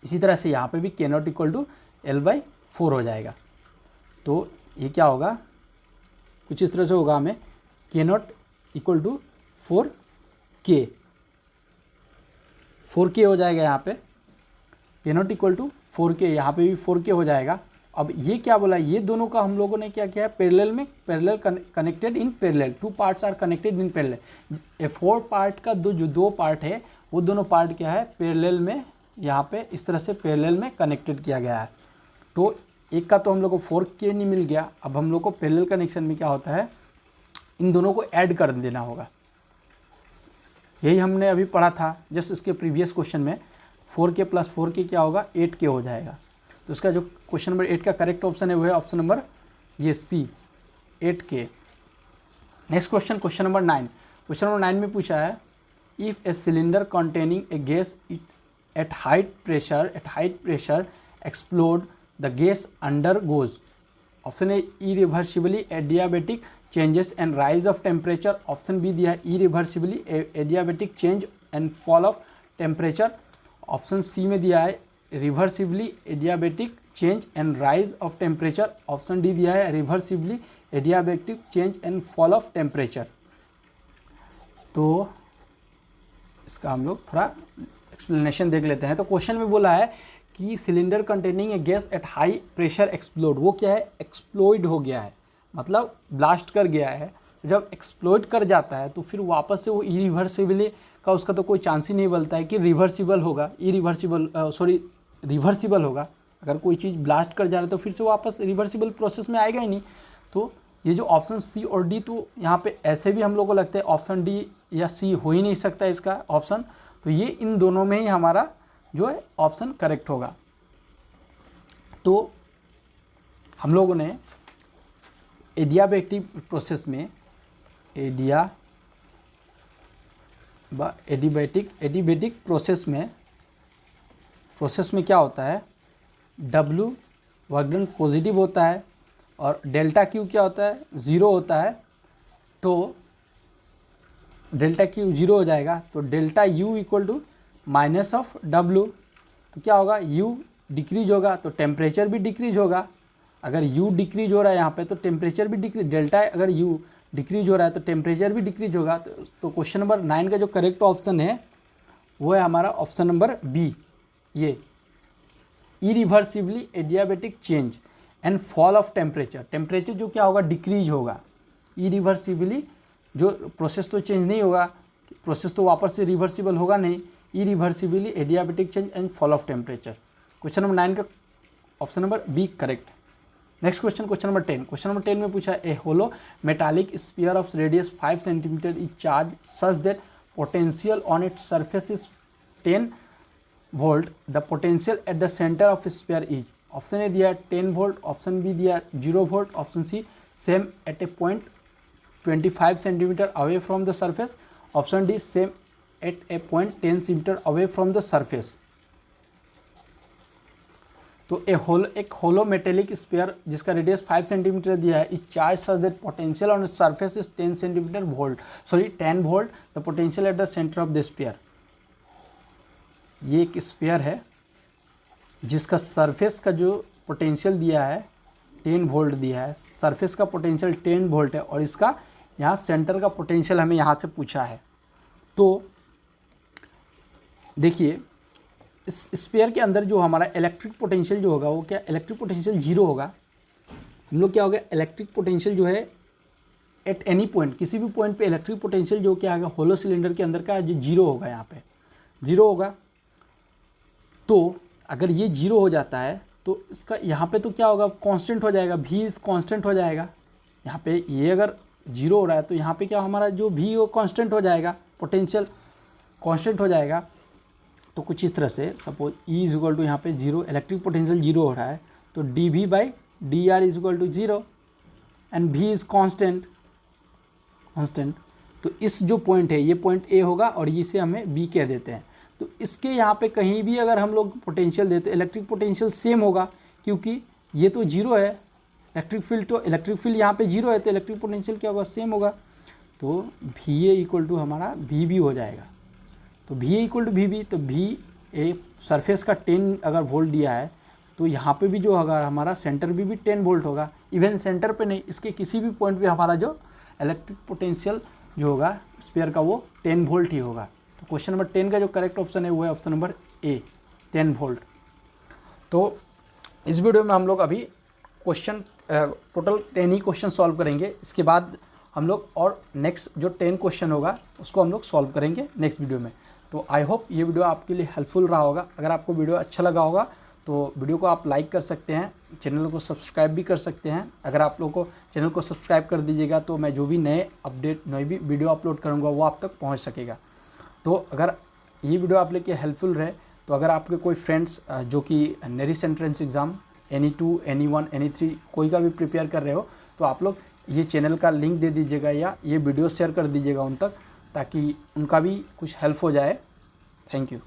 S1: इसी तरह से यहाँ पे भी के नोट इक्वल टू L/4 हो जाएगा। तो ये क्या होगा, कुछ इस तरह से होगा, हमें के नोट इक्वल टू 4K हो जाएगा। यहाँ पे के नोट इक्वल टू 4K, यहाँ पे भी 4K हो जाएगा। अब ये क्या बोला, ये दोनों का हम लोगों ने क्या किया है, parallel connected in parallel, 2 parts are connected in parallel. 4 part का जो 2 पार्ट है, वो दोनों पार्ट क्या है, पैरेलल में, यहाँ पे इस तरह से पैरेलल में कनेक्टेड किया गया है। तो एक का तो हम लोग को 4K नहीं मिल गया। अब हम लोग को पैरेलल कनेक्शन में क्या होता है, इन दोनों को ऐड कर देना होगा। यही हमने अभी पढ़ा था जस्ट इसके प्रीवियस क्वेश्चन में। 4K प्लस 4K क्या होगा, 8K हो जाएगा। तो इसका जो क्वेश्चन नंबर 8 का करेक्ट ऑप्शन है वो है ऑप्शन नंबर ये C, 8K। Next question number 9। Question number 9 में पूछा है, if a cylinder containing a gas at high pressure explode, the gas undergoes, option A irreversibly adiabatic changes and rise of temperature, option B दिया है irreversibly adiabatic change and fall of temperature, option C में दिया है reversibly adiabatic change and rise of temperature, option D दिया है reversibly adiabatic change and fall of temperature. तो इसका हम लोग थोड़ा एक्सप्लेनेशन देख लेते हैं। तो क्वेश्चन में बोला है कि cylinder containing a gas at high pressure explode, वो क्या है, एक्सप्लोड हो गया है, मतलब ब्लास्ट कर गया है। जब एक्सप्लोड कर जाता है तो फिर वापस से वो इरिवर्सिबली का उसका तो कोई चांस ही नहीं बनता है कि रिवर्सिबल होगा, रिवर्सिबल होगा। अगर कोई चीज़ ब्लास्ट कर जा रहा है तो फिर से वापस रिवर्सिबल प्रोसेस में आएगा ही नहीं। तो ये जो ऑप्शन सी और डी, तो यहाँ पे ऐसे भी हम लोग को लगता है ऑप्शन डी या सी हो ही नहीं सकता इसका ऑप्शन। तो ये इन दोनों में ही हमारा जो है ऑप्शन करेक्ट होगा। तो हम लोगों ने एडियाबेटिक प्रोसेस में एडियाबेटिक प्रोसेस में क्या होता है, W वर्क डन पॉजिटिव होता है और डेल्टा Q क्या होता है, 0 होता है। तो डेल्टा Q 0 हो जाएगा, तो delta U equal to minus of W, तो क्या होगा, U डिक्रीज होगा तो टेम्परेचर भी डिक्रीज होगा। अगर U डिक्रीज हो रहा है यहाँ पे तो टेम्परेचर भी डिक्रीज, डेल्टा अगर U डिक्रीज हो रहा है तो टेम्परेचर भी डिक्रीज होगा। तो क्वेश्चन नंबर 9 का जो करेक्ट ऑप्शन है वो है हमारा ऑप्शन नंबर बी, ये irreversibly adiabatic change and fall of temperature. Temperature जो क्या होगा, डिक्रीज होगा। इरिवर्सिबली जो प्रोसेस तो चेंज नहीं होगा, प्रोसेस तो वापस से रिवर्सिबल होगा नहीं, irreversibly adiabatic change and fall of temperature. Question number 9 का option number B correct. Next question number 10। Question number 10 में पूछा a hollow metallic sphere of radius 5 centimetre is charge such that potential on its surface is 10 volt, the potential at the centre of sphere is, option A दिया 10 वोल्ट, ऑप्शन बी दिया 0 volt, option C same at a point 25 centimetre away from the surface, option D same at a point 10 centimetre away from the surface. तो एक होलो मेटेलिक स्फीयर जिसका रेडियस 5 सेंटीमीटर दिया है, is charge such that potential on surface is 10 centimetre volt, 10 volt, the potential at the centre of the sphere. ये एक स्फीयर है जिसका सरफेस का जो पोटेंशियल दिया है 10 वोल्ट दिया है, सरफेस का पोटेंशियल 10 वोल्ट है और इसका यहाँ सेंटर का पोटेंशियल हमें यहाँ से पूछा है। तो देखिए इस स्फीयर के अंदर जो हमारा इलेक्ट्रिक पोटेंशियल जो होगा वो क्या, इलेक्ट्रिक पोटेंशियल जीरो होगा। हम लोग क्या हो गया, इलेक्ट्रिक पोटेंशियल जो है एट एनी पॉइंट, किसी भी पॉइंट पे इलेक्ट्रिक पोटेंशियल जो क्या होगा होलो सिलेंडर के अंदर का जो जीरो होगा, यहाँ पे जीरो होगा। तो अगर ये जीरो हो जाता है तो इसका यहाँ पे तो क्या होगा, कांस्टेंट हो जाएगा, भी कांस्टेंट हो जाएगा। यहाँ पे ये अगर जीरो हो रहा है तो यहाँ पे क्या हमारा जो भी वो कांस्टेंट हो जाएगा, पोटेंशियल कांस्टेंट हो जाएगा। तो कुछ इस तरह से suppose E is equal to यहाँ पे जीरो, इलेक्ट्रिक पोटेंशियल जीरो हो रहा है तो d V by d r is equal to zero and भी इज़ कांस्टेंट। तो इस जो पॉइंट है ये पॉइंट ए होगा और इसे हमें बी कह देते हैं। तो इसके यहाँ पे कहीं भी अगर हम लोग पोटेंशियल देते इलेक्ट्रिक पोटेंशियल सेम होगा, क्योंकि ये तो जीरो है, इलेक्ट्रिक फील्ड यहाँ पे जीरो है तो इलेक्ट्रिक पोटेंशियल क्या होगा, सेम होगा। तो वी ए इक्वल टू हमारा वी बी हो जाएगा। तो V A equal to V B, तो वी ए सरफेस का 10 अगर वोल्ट दिया है तो यहाँ पे भी जो होगा हमारा सेंटर भी 10 वोल्ट होगा। इवन सेंटर पे नहीं, इसके किसी भी पॉइंट पे हमारा जो इलेक्ट्रिक पोटेंशियल जो होगा स्फीयर का वो 10 वोल्ट ही होगा। तो क्वेश्चन नंबर 10 का जो करेक्ट ऑप्शन है वो है ऑप्शन नंबर ए, 10 वोल्ट। तो इस वीडियो में हम लोग अभी क्वेश्चन टोटल 10 ही क्वेश्चन सॉल्व करेंगे। इसके बाद हम लोग और नेक्स्ट जो 10 क्वेश्चन होगा उसको हम लोग सॉल्व करेंगे नेक्स्ट वीडियो में। तो आई होप ये वीडियो आपके लिए हेल्पफुल रहा होगा। अगर आपको वीडियो अच्छा लगा होगा तो वीडियो को आप लाइक कर सकते हैं, चैनल को सब्सक्राइब भी कर सकते हैं। अगर आप लोगों को चैनल को सब्सक्राइब कर दीजिएगा तो मैं जो भी नए अपडेट नई भी वीडियो अपलोड करूँगा वो आप तक पहुँच सकेगा। तो अगर ये वीडियो आप लेके हेल्पफुल रहे तो अगर आपके कोई फ्रेंड्स जो कि Nereis entrance exam NE2, NE1, NE3 कोई का भी प्रिपेयर कर रहे हो तो आप लोग ये चैनल का लिंक दे दीजिएगा या ये वीडियो शेयर कर दीजिएगा उन तक, ताकि उनका भी कुछ हेल्प हो जाए। Thank you.